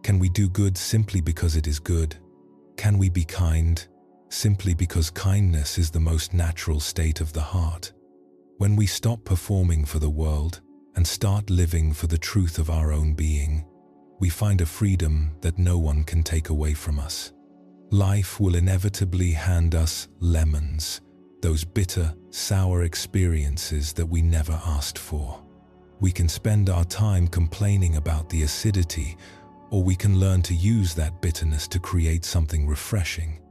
A: Can we do good simply because it is good? Can we be kind simply because kindness is the most natural state of the heart? When we stop performing for the world and start living for the truth of our own being, we find a freedom that no one can take away from us. Life will inevitably hand us lemons, those bitter, sour experiences that we never asked for. We can spend our time complaining about the acidity, or we can learn to use that bitterness to create something refreshing.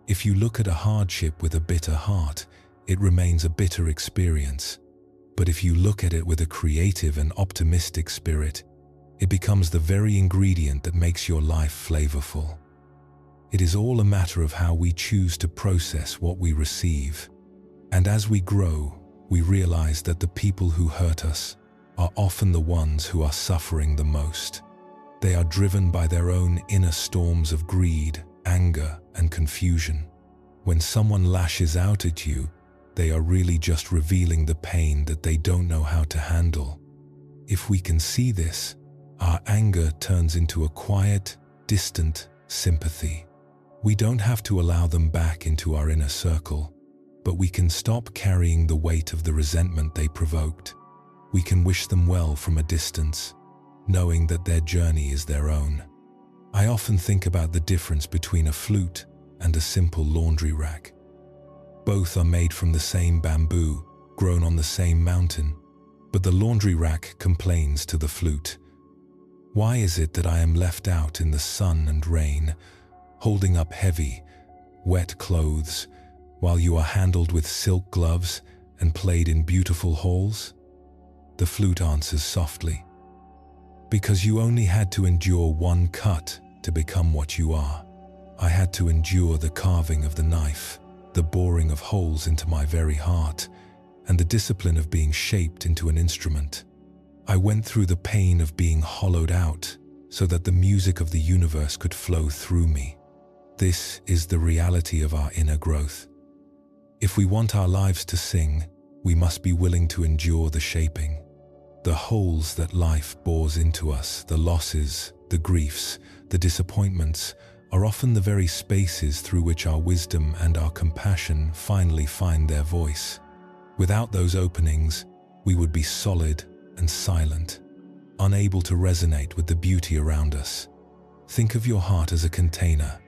A: If you look at a hardship with a bitter heart, it remains a bitter experience. But if you look at it with a creative and optimistic spirit, it becomes the very ingredient that makes your life flavorful. It is all a matter of how we choose to process what we receive. And as we grow, we realize that the people who hurt us are often the ones who are suffering the most. They are driven by their own inner storms of greed, anger, and confusion. When someone lashes out at you, they are really just revealing the pain that they don't know how to handle. If we can see this, our anger turns into a quiet, distant sympathy. We don't have to allow them back into our inner circle, but we can stop carrying the weight of the resentment they provoked. We can wish them well from a distance, knowing that their journey is their own. I often think about the difference between a flute and a simple laundry rack. Both are made from the same bamboo, grown on the same mountain, but the laundry rack complains to the flute. Why is it that I am left out in the sun and rain, holding up heavy, wet clothes, while you are handled with silk gloves and played in beautiful halls? The flute answers softly, because you only had to endure one cut to become what you are. I had to endure the carving of the knife, the boring of holes into my very heart, and the discipline of being shaped into an instrument. I went through the pain of being hollowed out so that the music of the universe could flow through me. This is the reality of our inner growth. If we want our lives to sing, we must be willing to endure the shaping. The holes that life bores into us, the losses, the griefs, the disappointments, are often the very spaces through which our wisdom and our compassion finally find their voice. Without those openings, we would be solid and silent, unable to resonate with the beauty around us. Think of your heart as a container.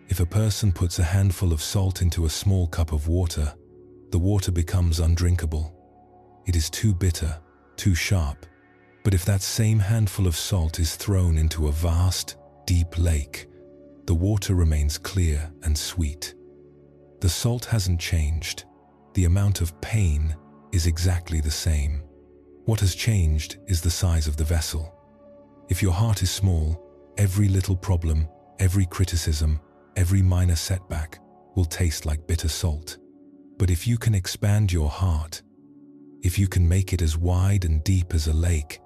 A: If a person puts a handful of salt into a small cup of water, the water becomes undrinkable. It is too bitter, too sharp. But if that same handful of salt is thrown into a vast, deep lake, the water remains clear and sweet. The salt hasn't changed. The amount of pain is exactly the same. What has changed is the size of the vessel. If your heart is small, every little problem, every criticism, every minor setback will taste like bitter salt. But if you can expand your heart, if you can make it as wide and deep as a lake,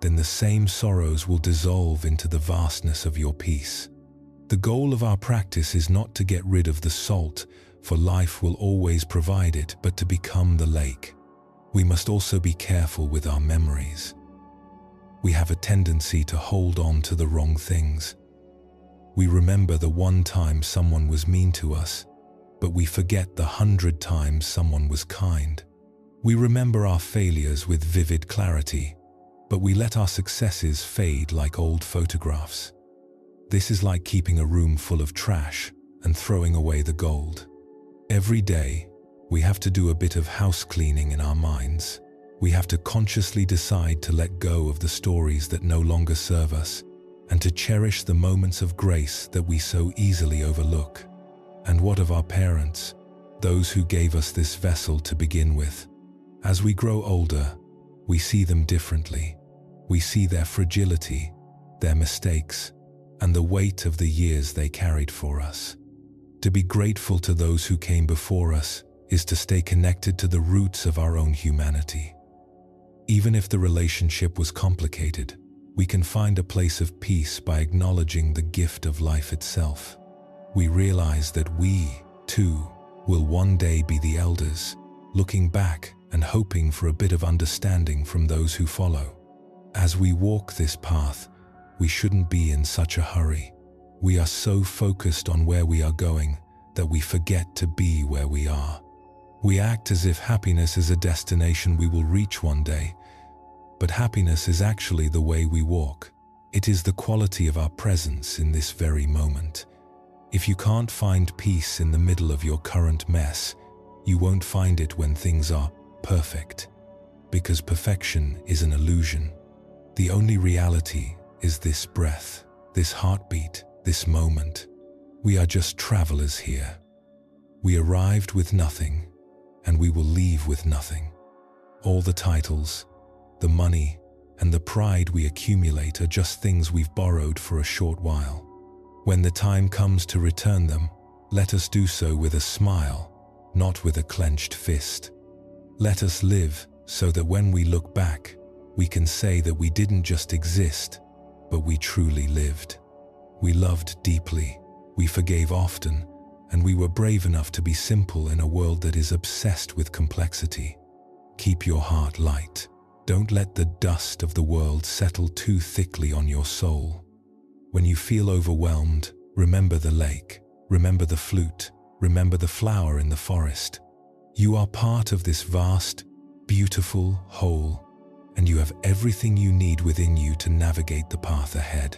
A: then the same sorrows will dissolve into the vastness of your peace. The goal of our practice is not to get rid of the salt, for life will always provide it, but to become the lake. We must also be careful with our memories. We have a tendency to hold on to the wrong things. We remember the one time someone was mean to us, but we forget the 100 times someone was kind. We remember our failures with vivid clarity, but we let our successes fade like old photographs. This is like keeping a room full of trash and throwing away the gold. Every day, we have to do a bit of house cleaning in our minds. We have to consciously decide to let go of the stories that no longer serve us and to cherish the moments of grace that we so easily overlook. And what of our parents, those who gave us this vessel to begin with? As we grow older, we see them differently. We see their fragility, their mistakes, and the weight of the years they carried for us. To be grateful to those who came before us is to stay connected to the roots of our own humanity. Even if the relationship was complicated, we can find a place of peace by acknowledging the gift of life itself. We realize that we, too, will one day be the elders, looking back and hoping for a bit of understanding from those who follow. As we walk this path, we shouldn't be in such a hurry. We are so focused on where we are going that we forget to be where we are. We act as if happiness is a destination we will reach one day, but happiness is actually the way we walk. It is the quality of our presence in this very moment. If you can't find peace in the middle of your current mess, you won't find it when things are perfect, because perfection is an illusion. The only reality is this breath, this heartbeat, this moment. We are just travelers here. We arrived with nothing, and we will leave with nothing. All the titles, the money, and the pride we accumulate are just things we've borrowed for a short while. When the time comes to return them, let us do so with a smile, not with a clenched fist. Let us live so that when we look back, we can say that we didn't just exist, but we truly lived. We loved deeply, we forgave often, and we were brave enough to be simple in a world that is obsessed with complexity. Keep your heart light. Don't let the dust of the world settle too thickly on your soul. When you feel overwhelmed, remember the lake, remember the flute, remember the flower in the forest. You are part of this vast, beautiful whole, and you have everything you need within you to navigate the path ahead.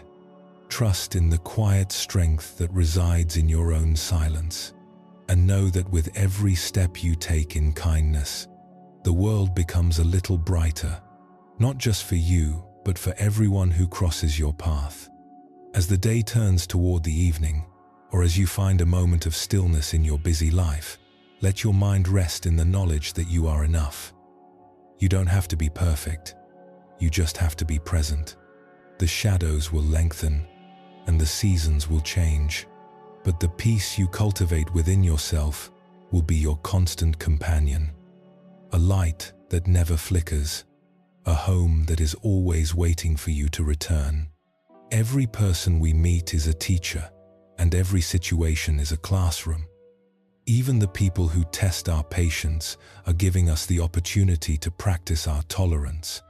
A: Trust in the quiet strength that resides in your own silence, and know that with every step you take in kindness, the world becomes a little brighter, not just for you, but for everyone who crosses your path. As the day turns toward the evening, or as you find a moment of stillness in your busy life, let your mind rest in the knowledge that you are enough. You don't have to be perfect, you just have to be present. The shadows will lengthen, and the seasons will change, but the peace you cultivate within yourself will be your constant companion. A light that never flickers, a home that is always waiting for you to return. Every person we meet is a teacher, and every situation is a classroom. Even the people who test our patience are giving us the opportunity to practice our tolerance.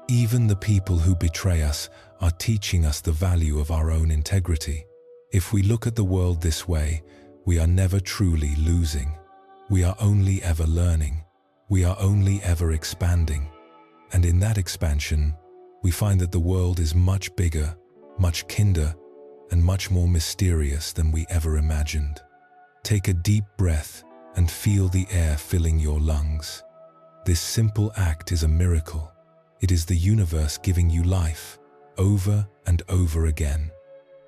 A: Even the people who betray us are teaching us the value of our own integrity. If we look at the world this way, we are never truly losing. We are only ever learning. We are only ever expanding. And in that expansion, we find that the world is much bigger, much kinder, and much more mysterious than we ever imagined. Take a deep breath and feel the air filling your lungs. This simple act is a miracle. It is the universe giving you life, over and over again.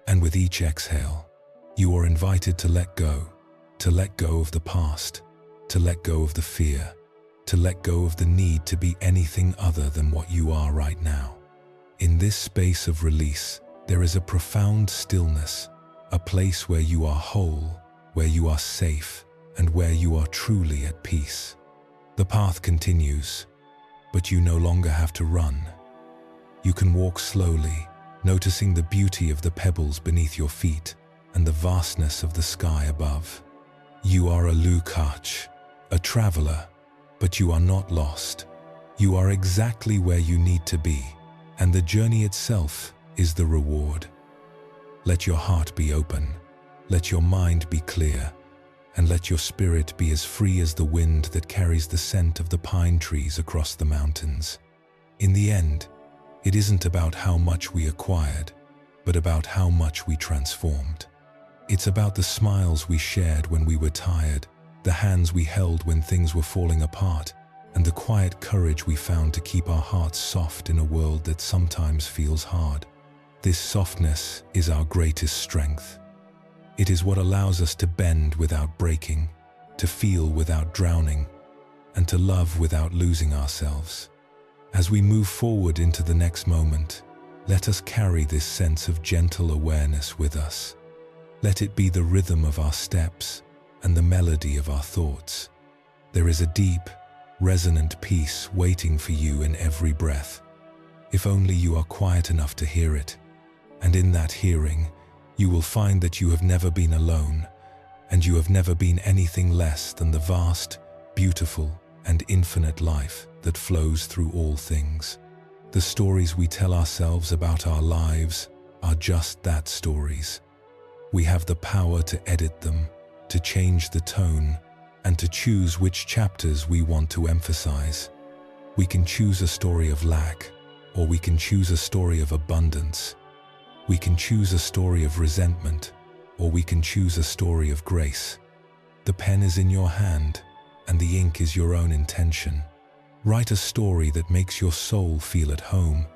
A: And with each exhale, you are invited to let go of the past, to let go of the fear, to let go of the need to be anything other than what you are right now. In this space of release, there is a profound stillness, a place where you are whole, where you are safe, and where you are truly at peace. The path continues, but you no longer have to run. You can walk slowly, noticing the beauty of the pebbles beneath your feet and the vastness of the sky above. You are a Lukács, a traveler, but you are not lost. You are exactly where you need to be, and the journey itself is the reward. Let your heart be open, let your mind be clear, and let your spirit be as free as the wind that carries the scent of the pine trees across the mountains. In the end, it isn't about how much we acquired, but about how much we transformed. It's about the smiles we shared when we were tired, the hands we held when things were falling apart, and the quiet courage we found to keep our hearts soft in a world that sometimes feels hard. This softness is our greatest strength. It is what allows us to bend without breaking, to feel without drowning, and to love without losing ourselves. As we move forward into the next moment, let us carry this sense of gentle awareness with us. Let it be the rhythm of our steps and the melody of our thoughts. There is a deep, resonant peace waiting for you in every breath, if only you are quiet enough to hear it. And in that hearing, you will find that you have never been alone, and you have never been anything less than the vast, beautiful, and infinite life that flows through all things. The stories we tell ourselves about our lives are just that, stories. We have the power to edit them, to change the tone, and to choose which chapters we want to emphasize. We can choose a story of lack, or we can choose a story of abundance. We can choose a story of resentment, or we can choose a story of grace. The pen is in your hand, and the ink is your own intention. Write a story that makes your soul feel at home.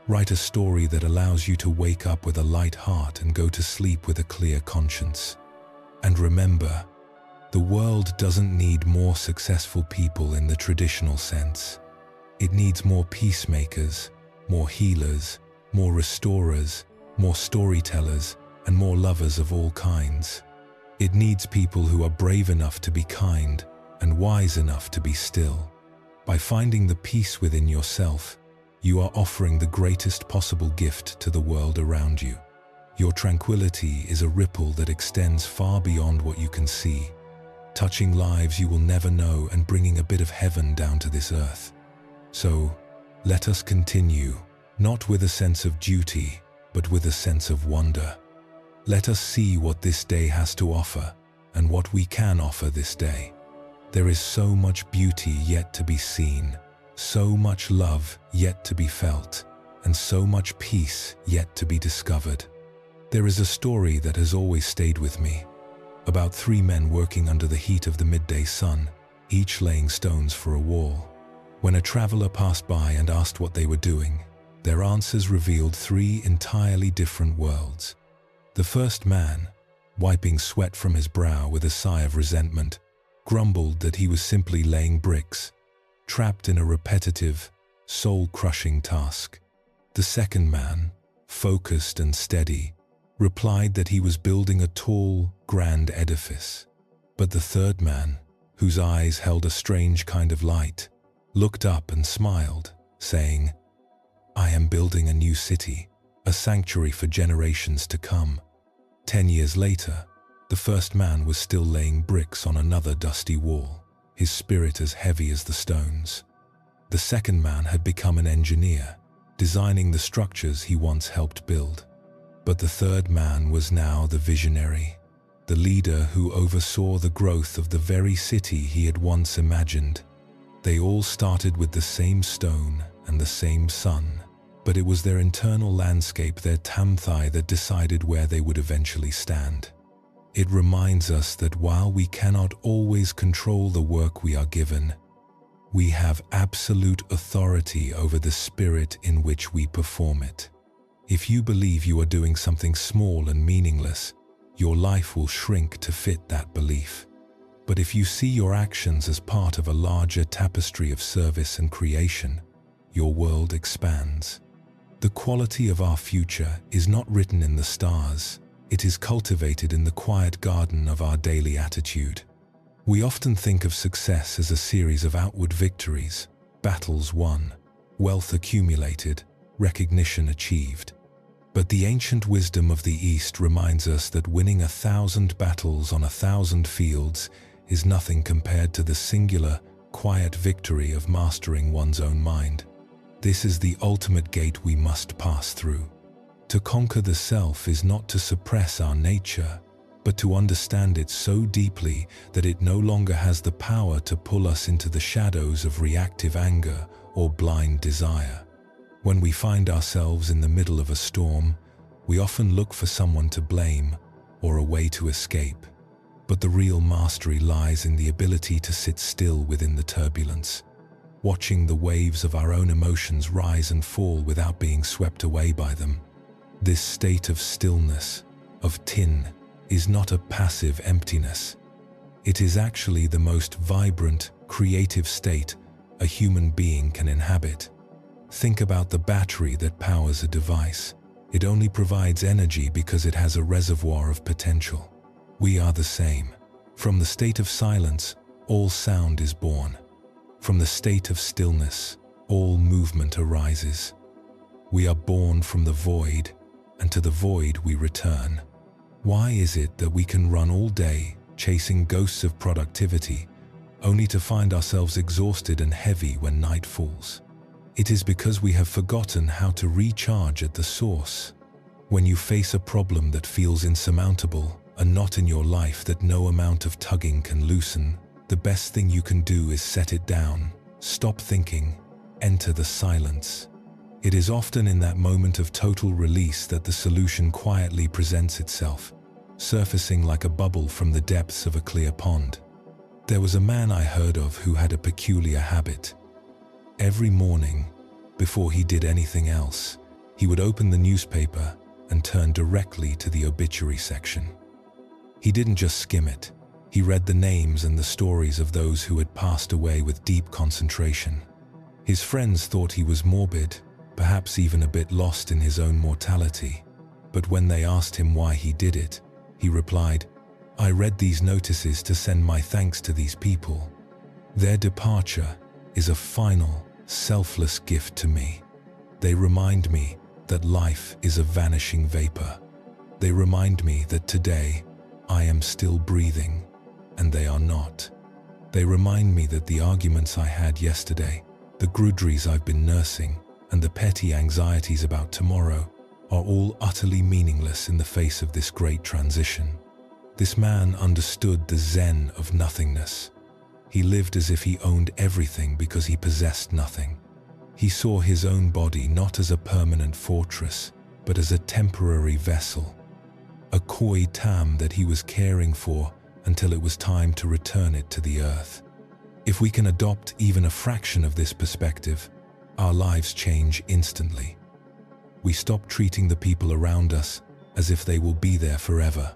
A: Write a story that allows you to wake up with a light heart and go to sleep with a clear conscience. And remember, the world doesn't need more successful people in the traditional sense. It needs more peacemakers, more healers, more restorers, more storytellers, and more lovers of all kinds. It needs people who are brave enough to be kind and wise enough to be still. By finding the peace within yourself, you are offering the greatest possible gift to the world around you. Your tranquility is a ripple that extends far beyond what you can see, touching lives you will never know and bringing a bit of heaven down to this earth. So, let us continue, not with a sense of duty, but with a sense of wonder. Let us see what this day has to offer, and what we can offer this day. There is so much beauty yet to be seen, so much love yet to be felt, and so much peace yet to be discovered. There is a story that has always stayed with me, about 3 men working under the heat of the midday sun, each laying stones for a wall. When a traveler passed by and asked what they were doing, their answers revealed 3 entirely different worlds. The first man, wiping sweat from his brow with a sigh of resentment, grumbled that he was simply laying bricks, trapped in a repetitive, soul-crushing task. The second man, focused and steady, replied that he was building a tall, grand edifice. But the third man, whose eyes held a strange kind of light, looked up and smiled, saying, "I am building a new city, a sanctuary for generations to come." 10 years later, the first man was still laying bricks on another dusty wall, his spirit as heavy as the stones. The second man had become an engineer, designing the structures he once helped build. But the third man was now the visionary, the leader who oversaw the growth of the very city he had once imagined. They all started with the same stone and the same sun, but it was their internal landscape, their tamthai, that decided where they would eventually stand. It reminds us that while we cannot always control the work we are given, we have absolute authority over the spirit in which we perform it. If you believe you are doing something small and meaningless, your life will shrink to fit that belief. But if you see your actions as part of a larger tapestry of service and creation, your world expands. The quality of our future is not written in the stars. It is cultivated in the quiet garden of our daily attitude. We often think of success as a series of outward victories, battles won, wealth accumulated, recognition achieved. But the ancient wisdom of the East reminds us that winning 1,000 battles on 1,000 fields is nothing compared to the singular, quiet victory of mastering one's own mind. This is the ultimate gate we must pass through. To conquer the self is not to suppress our nature, but to understand it so deeply that it no longer has the power to pull us into the shadows of reactive anger or blind desire. When we find ourselves in the middle of a storm, we often look for someone to blame or a way to escape. But the real mastery lies in the ability to sit still within the turbulence. watching the waves of our own emotions rise and fall without being swept away by them. This state of stillness, of tin, is not a passive emptiness. It is actually the most vibrant, creative state a human being can inhabit. Think about the battery that powers a device. It only provides energy because it has a reservoir of potential. We are the same. From the state of silence, all sound is born. From the state of stillness, all movement arises. We are born from the void, and to the void we return. Why is it that we can run all day, chasing ghosts of productivity, only to find ourselves exhausted and heavy when night falls? It is because we have forgotten how to recharge at the source. When you face a problem that feels insurmountable, a knot in your life that no amount of tugging can loosen, the best thing you can do is set it down, stop thinking, enter the silence. It is often in that moment of total release that the solution quietly presents itself, surfacing like a bubble from the depths of a clear pond. There was a man I heard of who had a peculiar habit. Every morning, before he did anything else, he would open the newspaper and turn directly to the obituary section. He didn't just skim it. He read the names and the stories of those who had passed away with deep concentration. His friends thought he was morbid, perhaps even a bit lost in his own mortality. But when they asked him why he did it, he replied, "I read these notices to send my thanks to these people. Their departure is a final, selfless gift to me. They remind me that life is a vanishing vapor. They remind me that today I am still breathing, and they are not. They remind me that the arguments I had yesterday, the grudries I've been nursing, and the petty anxieties about tomorrow are all utterly meaningless in the face of this great transition." This man understood the zen of nothingness. He lived as if he owned everything because he possessed nothing. He saw his own body not as a permanent fortress, but as a temporary vessel, a koi tam that he was caring for until it was time to return it to the earth. If we can adopt even a fraction of this perspective, our lives change instantly. We stop treating the people around us as if they will be there forever.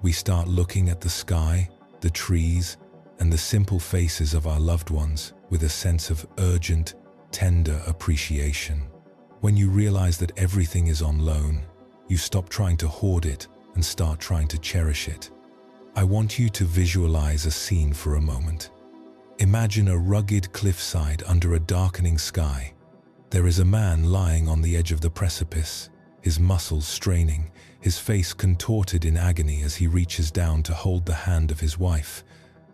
A: We start looking at the sky, the trees, and the simple faces of our loved ones with a sense of urgent, tender appreciation. When you realize that everything is on loan, you stop trying to hoard it and start trying to cherish it. I want you to visualize a scene for a moment. Imagine a rugged cliffside under a darkening sky. There is a man lying on the edge of the precipice, his muscles straining, his face contorted in agony as he reaches down to hold the hand of his wife,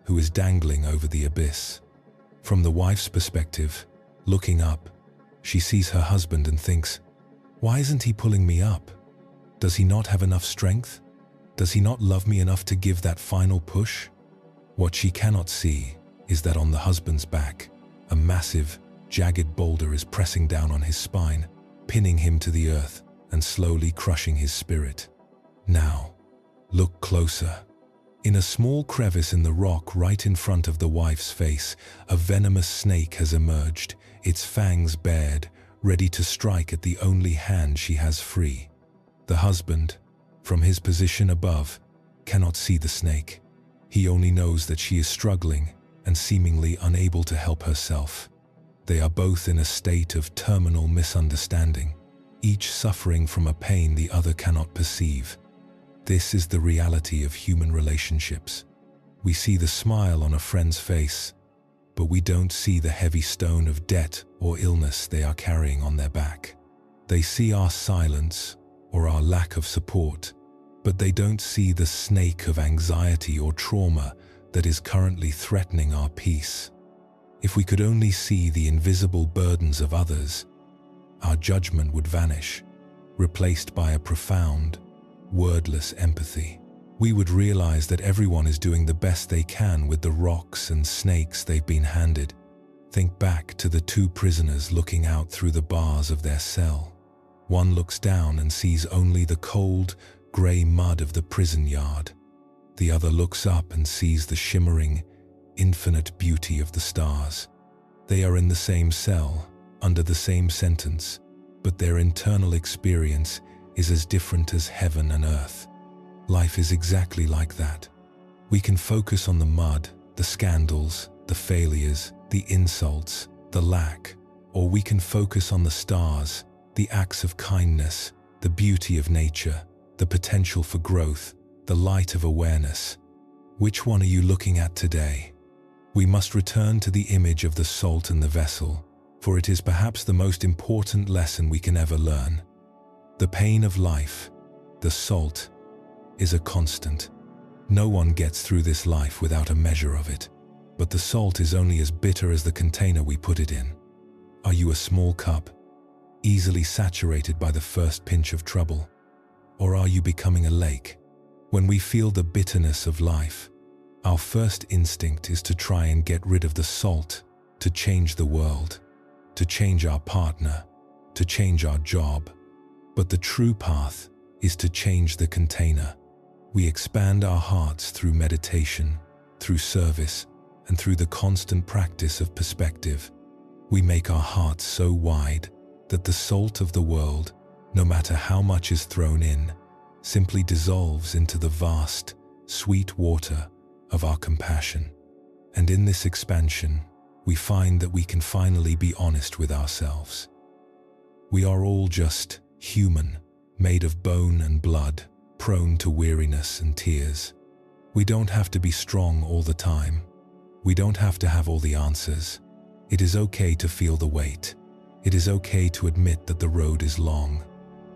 A: who is dangling over the abyss. From the wife's perspective, looking up, she sees her husband and thinks, "Why isn't he pulling me up? Does he not have enough strength? Does he not love me enough to give that final push?" What she cannot see is that on the husband's back, a massive, jagged boulder is pressing down on his spine, pinning him to the earth and slowly crushing his spirit. Now, look closer. In a small crevice in the rock right in front of the wife's face, a venomous snake has emerged, its fangs bared, ready to strike at the only hand she has free. The husband, from his position above, cannot see the snake. He only knows that she is struggling and seemingly unable to help herself. They are both in a state of terminal misunderstanding, each suffering from a pain the other cannot perceive. This is the reality of human relationships. We see the smile on a friend's face, but we don't see the heavy stone of debt or illness they are carrying on their back. They see our silence or our lack of support, but they don't see the snake of anxiety or trauma that is currently threatening our peace. If we could only see the invisible burdens of others, our judgment would vanish, replaced by a profound, wordless empathy. We would realize that everyone is doing the best they can with the rocks and snakes they've been handed. Think back to the two prisoners looking out through the bars of their cell. One looks down and sees only the cold, grey mud of the prison yard. The other looks up and sees the shimmering, infinite beauty of the stars. They are in the same cell, under the same sentence, but their internal experience is as different as heaven and earth. Life is exactly like that. We can focus on the mud, the scandals, the failures, the insults, the lack, or we can focus on the stars, the acts of kindness, the beauty of nature, the potential for growth, the light of awareness. Which one are you looking at today? We must return to the image of the salt in the vessel, for it is perhaps the most important lesson we can ever learn. The pain of life, the salt, is a constant. No one gets through this life without a measure of it, but the salt is only as bitter as the container we put it in. Are you a small cup, easily saturated by the first pinch of trouble? Or are you becoming a lake? When we feel the bitterness of life, our first instinct is to try and get rid of the salt, to change the world, to change our partner, to change our job. But the true path is to change the container. We expand our hearts through meditation, through service, and through the constant practice of perspective. We make our hearts so wide that the salt of the world, no matter how much is thrown in, simply dissolves into the vast, sweet water of our compassion. And in this expansion, we find that we can finally be honest with ourselves. We are all just human, made of bone and blood, prone to weariness and tears. We don't have to be strong all the time. We don't have to have all the answers. It is okay to feel the weight. It is okay to admit that the road is long.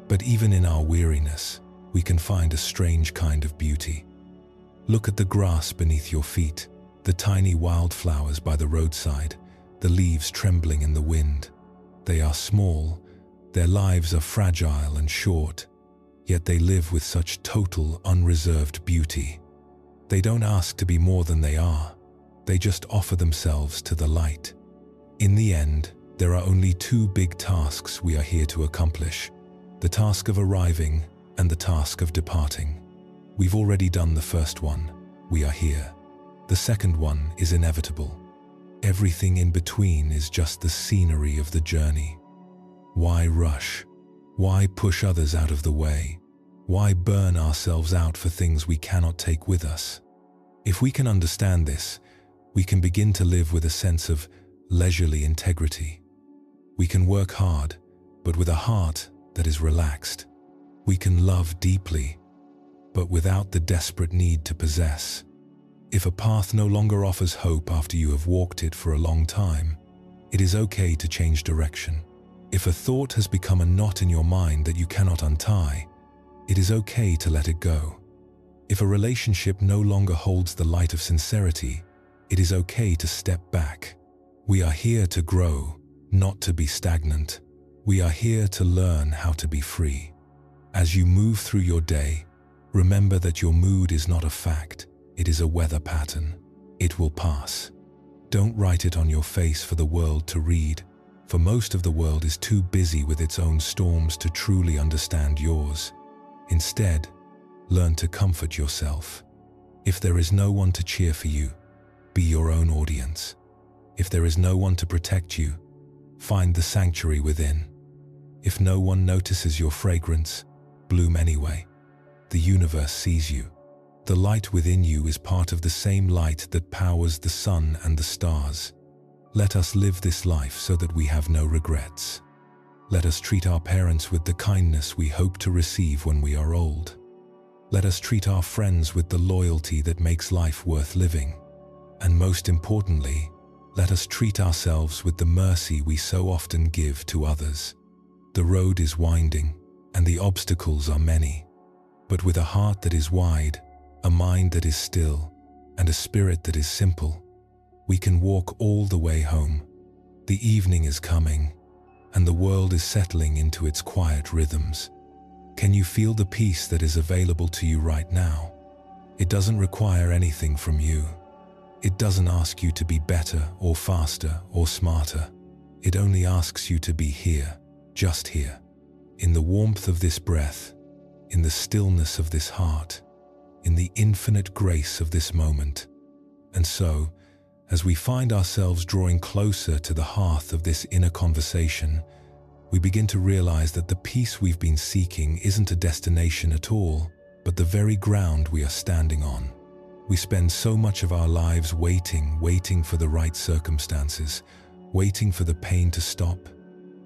A: But even in our weariness, we can find a strange kind of beauty. Look at the grass beneath your feet, the tiny wildflowers by the roadside, the leaves trembling in the wind. They are small, their lives are fragile and short, yet they live with such total, unreserved beauty. They don't ask to be more than they are. They just offer themselves to the light. In the end, there are only two big tasks we are here to accomplish: the task of arriving and the task of departing. We've already done the first one. We are here. The second one is inevitable. Everything in between is just the scenery of the journey. Why rush? Why push others out of the way? Why burn ourselves out for things we cannot take with us? If we can understand this, we can begin to live with a sense of leisurely integrity. We can work hard, but with a heart that is relaxed. We can love deeply, but without the desperate need to possess. If a path no longer offers hope after you have walked it for a long time, it is okay to change direction. If a thought has become a knot in your mind that you cannot untie, it is okay to let it go. If a relationship no longer holds the light of sincerity, it is okay to step back. We are here to grow, not to be stagnant. We are here to learn how to be free. As you move through your day, remember that your mood is not a fact, it is a weather pattern. It will pass. Don't write it on your face for the world to read, for most of the world is too busy with its own storms to truly understand yours. Instead, learn to comfort yourself. If there is no one to cheer for you, be your own audience. If there is no one to protect you, find the sanctuary within. If no one notices your fragrance, bloom anyway. The universe sees you. The light within you is part of the same light that powers the sun and the stars. Let us live this life so that we have no regrets. Let us treat our parents with the kindness we hope to receive when we are old. Let us treat our friends with the loyalty that makes life worth living. And most importantly, let us treat ourselves with the mercy we so often give to others. The road is winding, and the obstacles are many. But with a heart that is wide, a mind that is still, and a spirit that is simple, we can walk all the way home. The evening is coming, and the world is settling into its quiet rhythms. Can you feel the peace that is available to you right now? It doesn't require anything from you. It doesn't ask you to be better or faster or smarter. It only asks you to be here, just here, in the warmth of this breath, in the stillness of this heart, in the infinite grace of this moment. And so, As we find ourselves drawing closer to the hearth of this inner conversation, we begin to realize that the peace we've been seeking isn't a destination at all, but the very ground we are standing on. We spend so much of our lives waiting for the right circumstances, waiting for the pain to stop,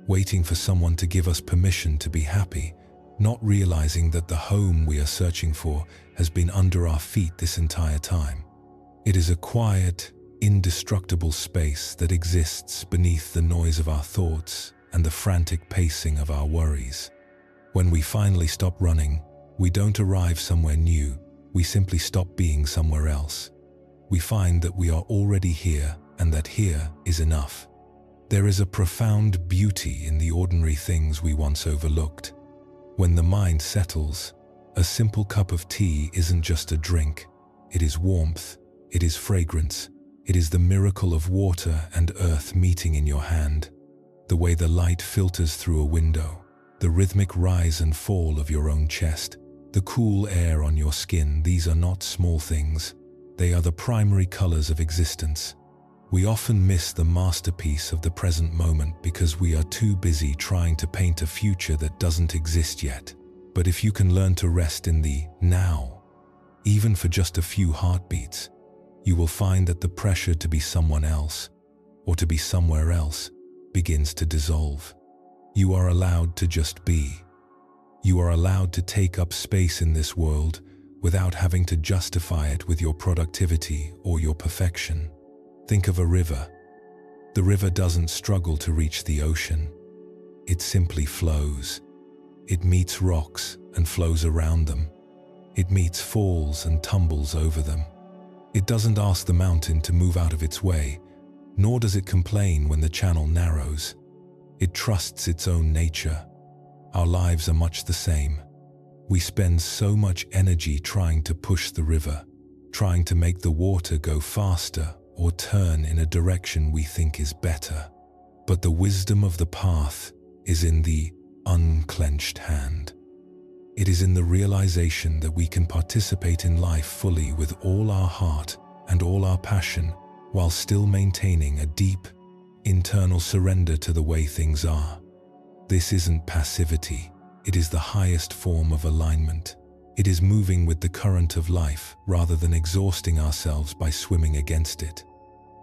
A: waiting for someone to give us permission to be happy, not realizing that the home we are searching for has been under our feet this entire time. It is a quiet, indestructible space that exists beneath the noise of our thoughts and the frantic pacing of our worries. When we finally stop running, we don't arrive somewhere new, we simply stop being somewhere else. We find that we are already here and that here is enough. There is a profound beauty in the ordinary things we once overlooked. When the mind settles, a simple cup of tea isn't just a drink. It is warmth, it is fragrance, it is the miracle of water and earth meeting in your hand. The way the light filters through a window, the rhythmic rise and fall of your own chest, the cool air on your skin, these are not small things. They are the primary colors of existence. We often miss the masterpiece of the present moment because we are too busy trying to paint a future that doesn't exist yet. But if you can learn to rest in the now, even for just a few heartbeats, you will find that the pressure to be someone else or to be somewhere else begins to dissolve. You are allowed to just be. You are allowed to take up space in this world without having to justify it with your productivity or your perfection. Think of a river. The river doesn't struggle to reach the ocean. It simply flows. It meets rocks and flows around them. It meets falls and tumbles over them. It doesn't ask the mountain to move out of its way, nor does it complain when the channel narrows. It trusts its own nature. Our lives are much the same. We spend so much energy trying to push the river, trying to make the water go faster or turn in a direction we think is better. But the wisdom of the path is in the unclenched hand. It is in the realization that we can participate in life fully with all our heart and all our passion, while still maintaining a deep, internal surrender to the way things are. This isn't passivity, it is the highest form of alignment. It is moving with the current of life rather than exhausting ourselves by swimming against it.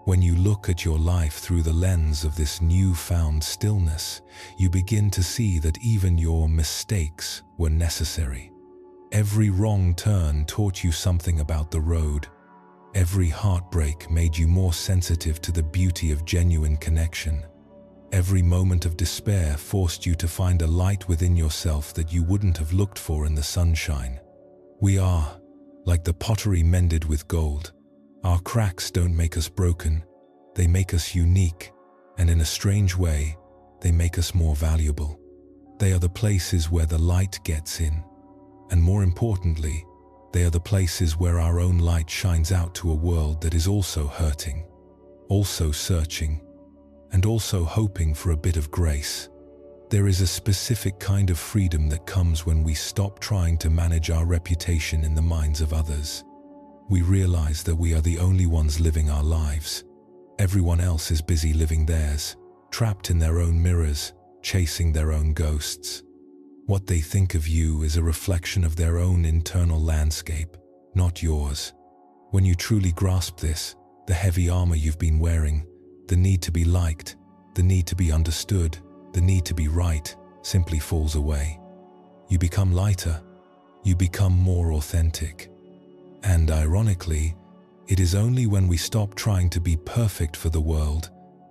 A: When you look at your life through the lens of this newfound stillness, you begin to see that even your mistakes were necessary. Every wrong turn taught you something about the road. Every heartbreak made you more sensitive to the beauty of genuine connection. Every moment of despair forced you to find a light within yourself that you wouldn't have looked for in the sunshine. We are like the pottery mended with gold. Our cracks don't make us broken, they make us unique, and in a strange way, they make us more valuable. They are the places where the light gets in, and more importantly, they are the places where our own light shines out to a world that is also hurting, also searching, and also hoping for a bit of grace. There is a specific kind of freedom that comes when we stop trying to manage our reputation in the minds of others. We realize that we are the only ones living our lives. Everyone else is busy living theirs, trapped in their own mirrors, chasing their own ghosts. What they think of you is a reflection of their own internal landscape, not yours. When you truly grasp this, the heavy armor you've been wearing, the need to be liked, the need to be understood, the need to be right, simply falls away. You become lighter. You become more authentic. And ironically, it is only when we stop trying to be perfect for the world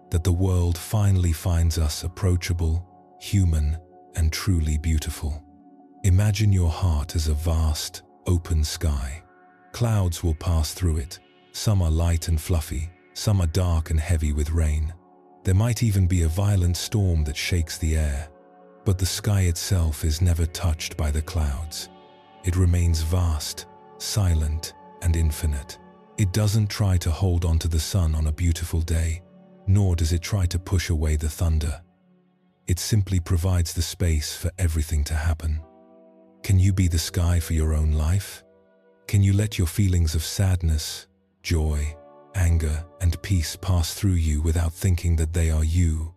A: that the world finally finds us approachable, human, and truly beautiful. Imagine your heart as a vast, open sky. Clouds will pass through it. Some are light and fluffy, some are dark and heavy with rain. There might even be a violent storm that shakes the air. But the sky itself is never touched by the clouds. It remains vast, silent, and infinite. It doesn't try to hold on to the sun on a beautiful day, nor does it try to push away the thunder. It simply provides the space for everything to happen. Can you be the sky for your own life? Can you let your feelings of sadness, joy, anger, and peace pass through you without thinking that they are you.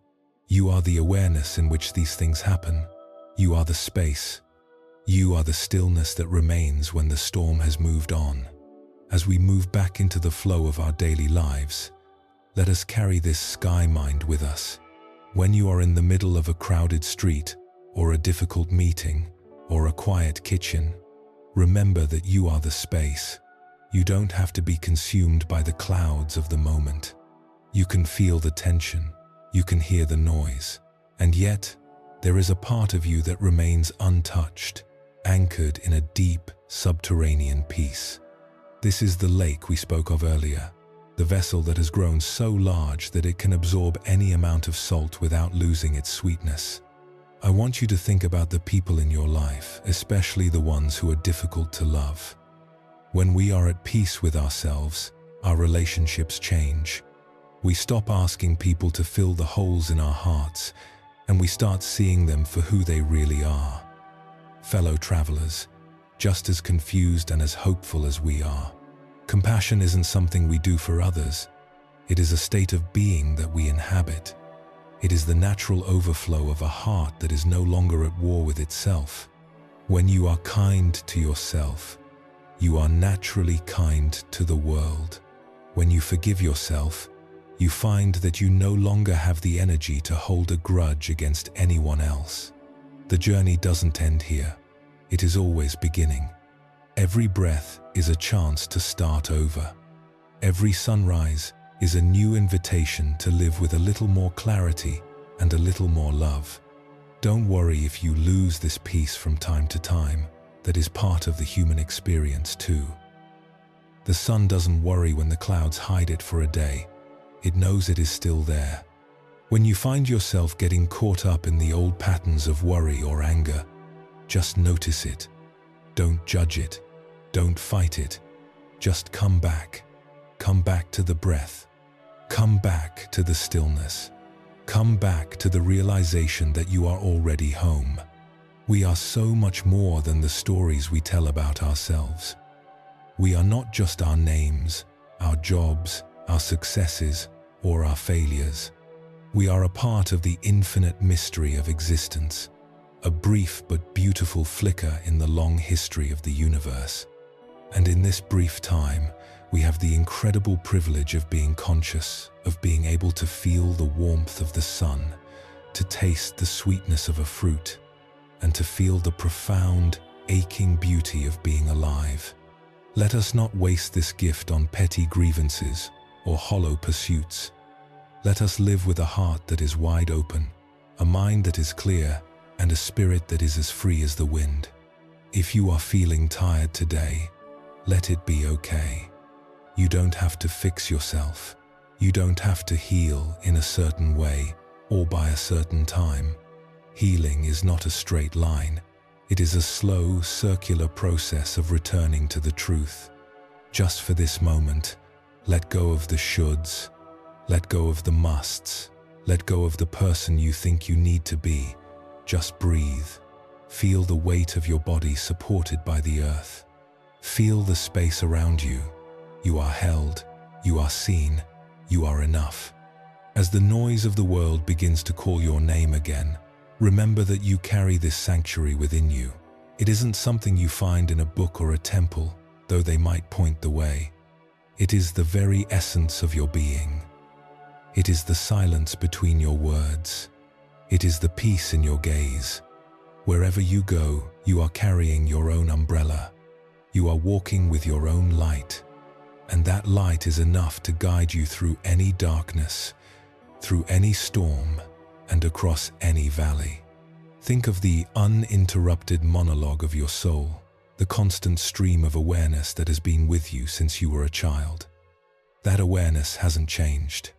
A: You are the awareness in which these things happen. You are the space. You are the stillness that remains when the storm has moved on. As we move back into the flow of our daily lives, let us carry this sky mind with us. When you are in the middle of a crowded street, or a difficult meeting, or a quiet kitchen, remember that you are the space. You don't have to be consumed by the clouds of the moment. You can feel the tension, you can hear the noise, and yet there is a part of you that remains untouched, anchored in a deep, subterranean peace. This is the lake we spoke of earlier, the vessel that has grown so large that it can absorb any amount of salt without losing its sweetness. I want you to think about the people in your life, especially the ones who are difficult to love. When we are at peace with ourselves, our relationships change. We stop asking people to fill the holes in our hearts, and we start seeing them for who they really are. Fellow travelers, just as confused and as hopeful as we are. Compassion isn't something we do for others. It is a state of being that we inhabit. It is the natural overflow of a heart that is no longer at war with itself. When you are kind to yourself, you are naturally kind to the world. When you forgive yourself, you find that you no longer have the energy to hold a grudge against anyone else. The journey doesn't end here. It is always beginning. Every breath is a chance to start over. Every sunrise is a new invitation to live with a little more clarity and a little more love. Don't worry if you lose this peace from time to time. That is part of the human experience too. The sun doesn't worry when the clouds hide it for a day. It knows it is still there. When you find yourself getting caught up in the old patterns of worry or anger, just notice it. Don't judge it. Don't fight it. Just come back. Come back to the breath. Come back to the stillness. Come back to the realization that you are already home. We are so much more than the stories we tell about ourselves. We are not just our names, our jobs, our successes, or our failures. We are a part of the infinite mystery of existence, a brief but beautiful flicker in the long history of the universe. And in this brief time, we have the incredible privilege of being conscious, of being able to feel the warmth of the sun, to taste the sweetness of a fruit, and to feel the profound, aching beauty of being alive. Let us not waste this gift on petty grievances or hollow pursuits. Let us live with a heart that is wide open, a mind that is clear, and a spirit that is as free as the wind. If you are feeling tired today, let it be okay. You don't have to fix yourself. You don't have to heal in a certain way or by a certain time. Healing is not a straight line. It is a slow, circular process of returning to the truth. Just for this moment, let go of the shoulds. Let go of the musts. Let go of the person you think you need to be. Just breathe. Feel the weight of your body supported by the earth. Feel the space around you. You are held. You are seen. You are enough. As the noise of the world begins to call your name again, remember that you carry this sanctuary within you. It isn't something you find in a book or a temple, though they might point the way. It is the very essence of your being. It is the silence between your words. It is the peace in your gaze. Wherever you go, you are carrying your own umbrella. You are walking with your own light. And that light is enough to guide you through any darkness, through any storm, and across any valley. Think of the uninterrupted monologue of your soul, the constant stream of awareness that has been with you since you were a child. That awareness hasn't changed.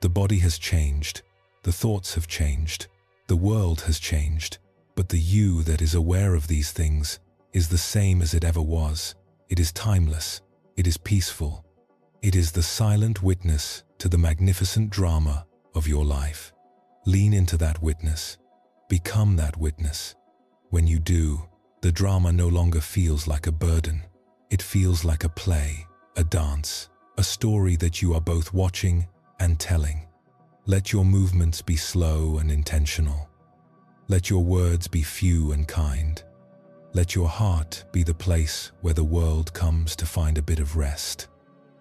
A: The body has changed, the thoughts have changed, the world has changed, but the you that is aware of these things is the same as it ever was. It is timeless. It is peaceful. It is the silent witness to the magnificent drama of your life. Lean into that witness. Become that witness. When you do, the drama no longer feels like a burden. It feels like a play, a dance, a story that you are both watching and telling. Let your movements be slow and intentional. Let your words be few and kind. Let your heart be the place where the world comes to find a bit of rest.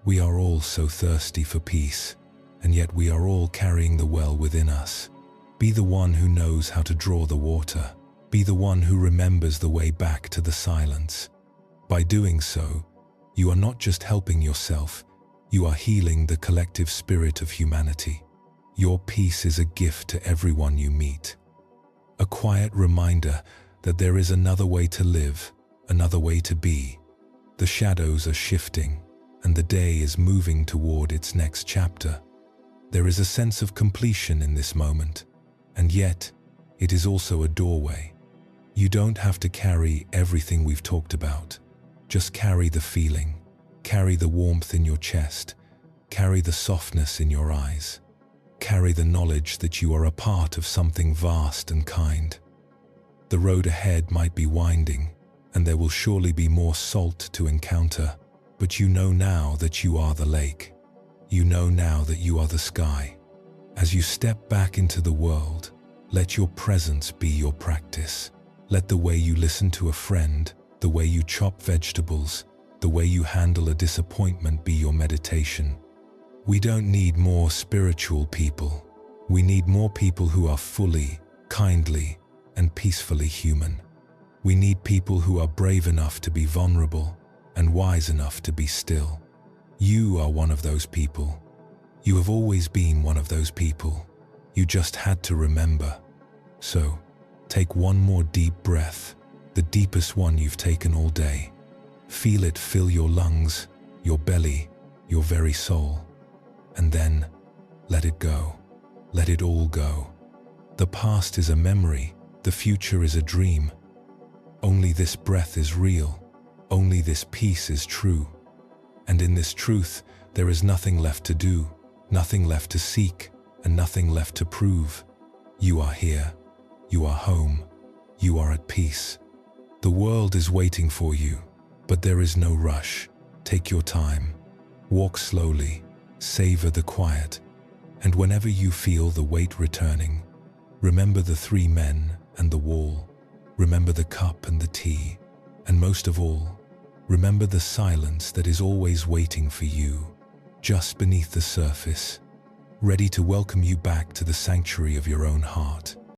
A: We are all so thirsty for peace, and yet we are all carrying the well within us. Be the one who knows how to draw the water. Be the one who remembers the way back to the silence. By doing so, you are not just helping yourself, you are healing the collective spirit of humanity. Your peace is a gift to everyone you meet. A quiet reminder that there is another way to live, another way to be. The shadows are shifting, and the day is moving toward its next chapter. There is a sense of completion in this moment, and yet it is also a doorway. You don't have to carry everything we've talked about. Just carry the feeling, carry the warmth in your chest, carry the softness in your eyes. Carry the knowledge that you are a part of something vast and kind. The road ahead might be winding, and there will surely be more salt to encounter, but you know now that you are the lake. You know now that you are the sky. As you step back into the world, let your presence be your practice. Let the way you listen to a friend, the way you chop vegetables, the way you handle a disappointment be your meditation. We don't need more spiritual people. We need more people who are fully, kindly, and peacefully human. We need people who are brave enough to be vulnerable and wise enough to be still. You are one of those people. You have always been one of those people. You just had to remember. So, take one more deep breath, the deepest one you've taken all day. Feel it fill your lungs, your belly, your very soul. And then, let it go. Let it all go. The past is a memory, the future is a dream. Only this breath is real. Only this peace is true. And in this truth, there is nothing left to do, nothing left to seek, and nothing left to prove. You are here. You are home. You are at peace. The world is waiting for you, but there is no rush. Take your time. Walk slowly. Savor the quiet. And whenever you feel the weight returning, remember the 3 men and the wall. Remember the cup and the tea. And most of all, remember the silence that is always waiting for you, just beneath the surface, ready to welcome you back to the sanctuary of your own heart.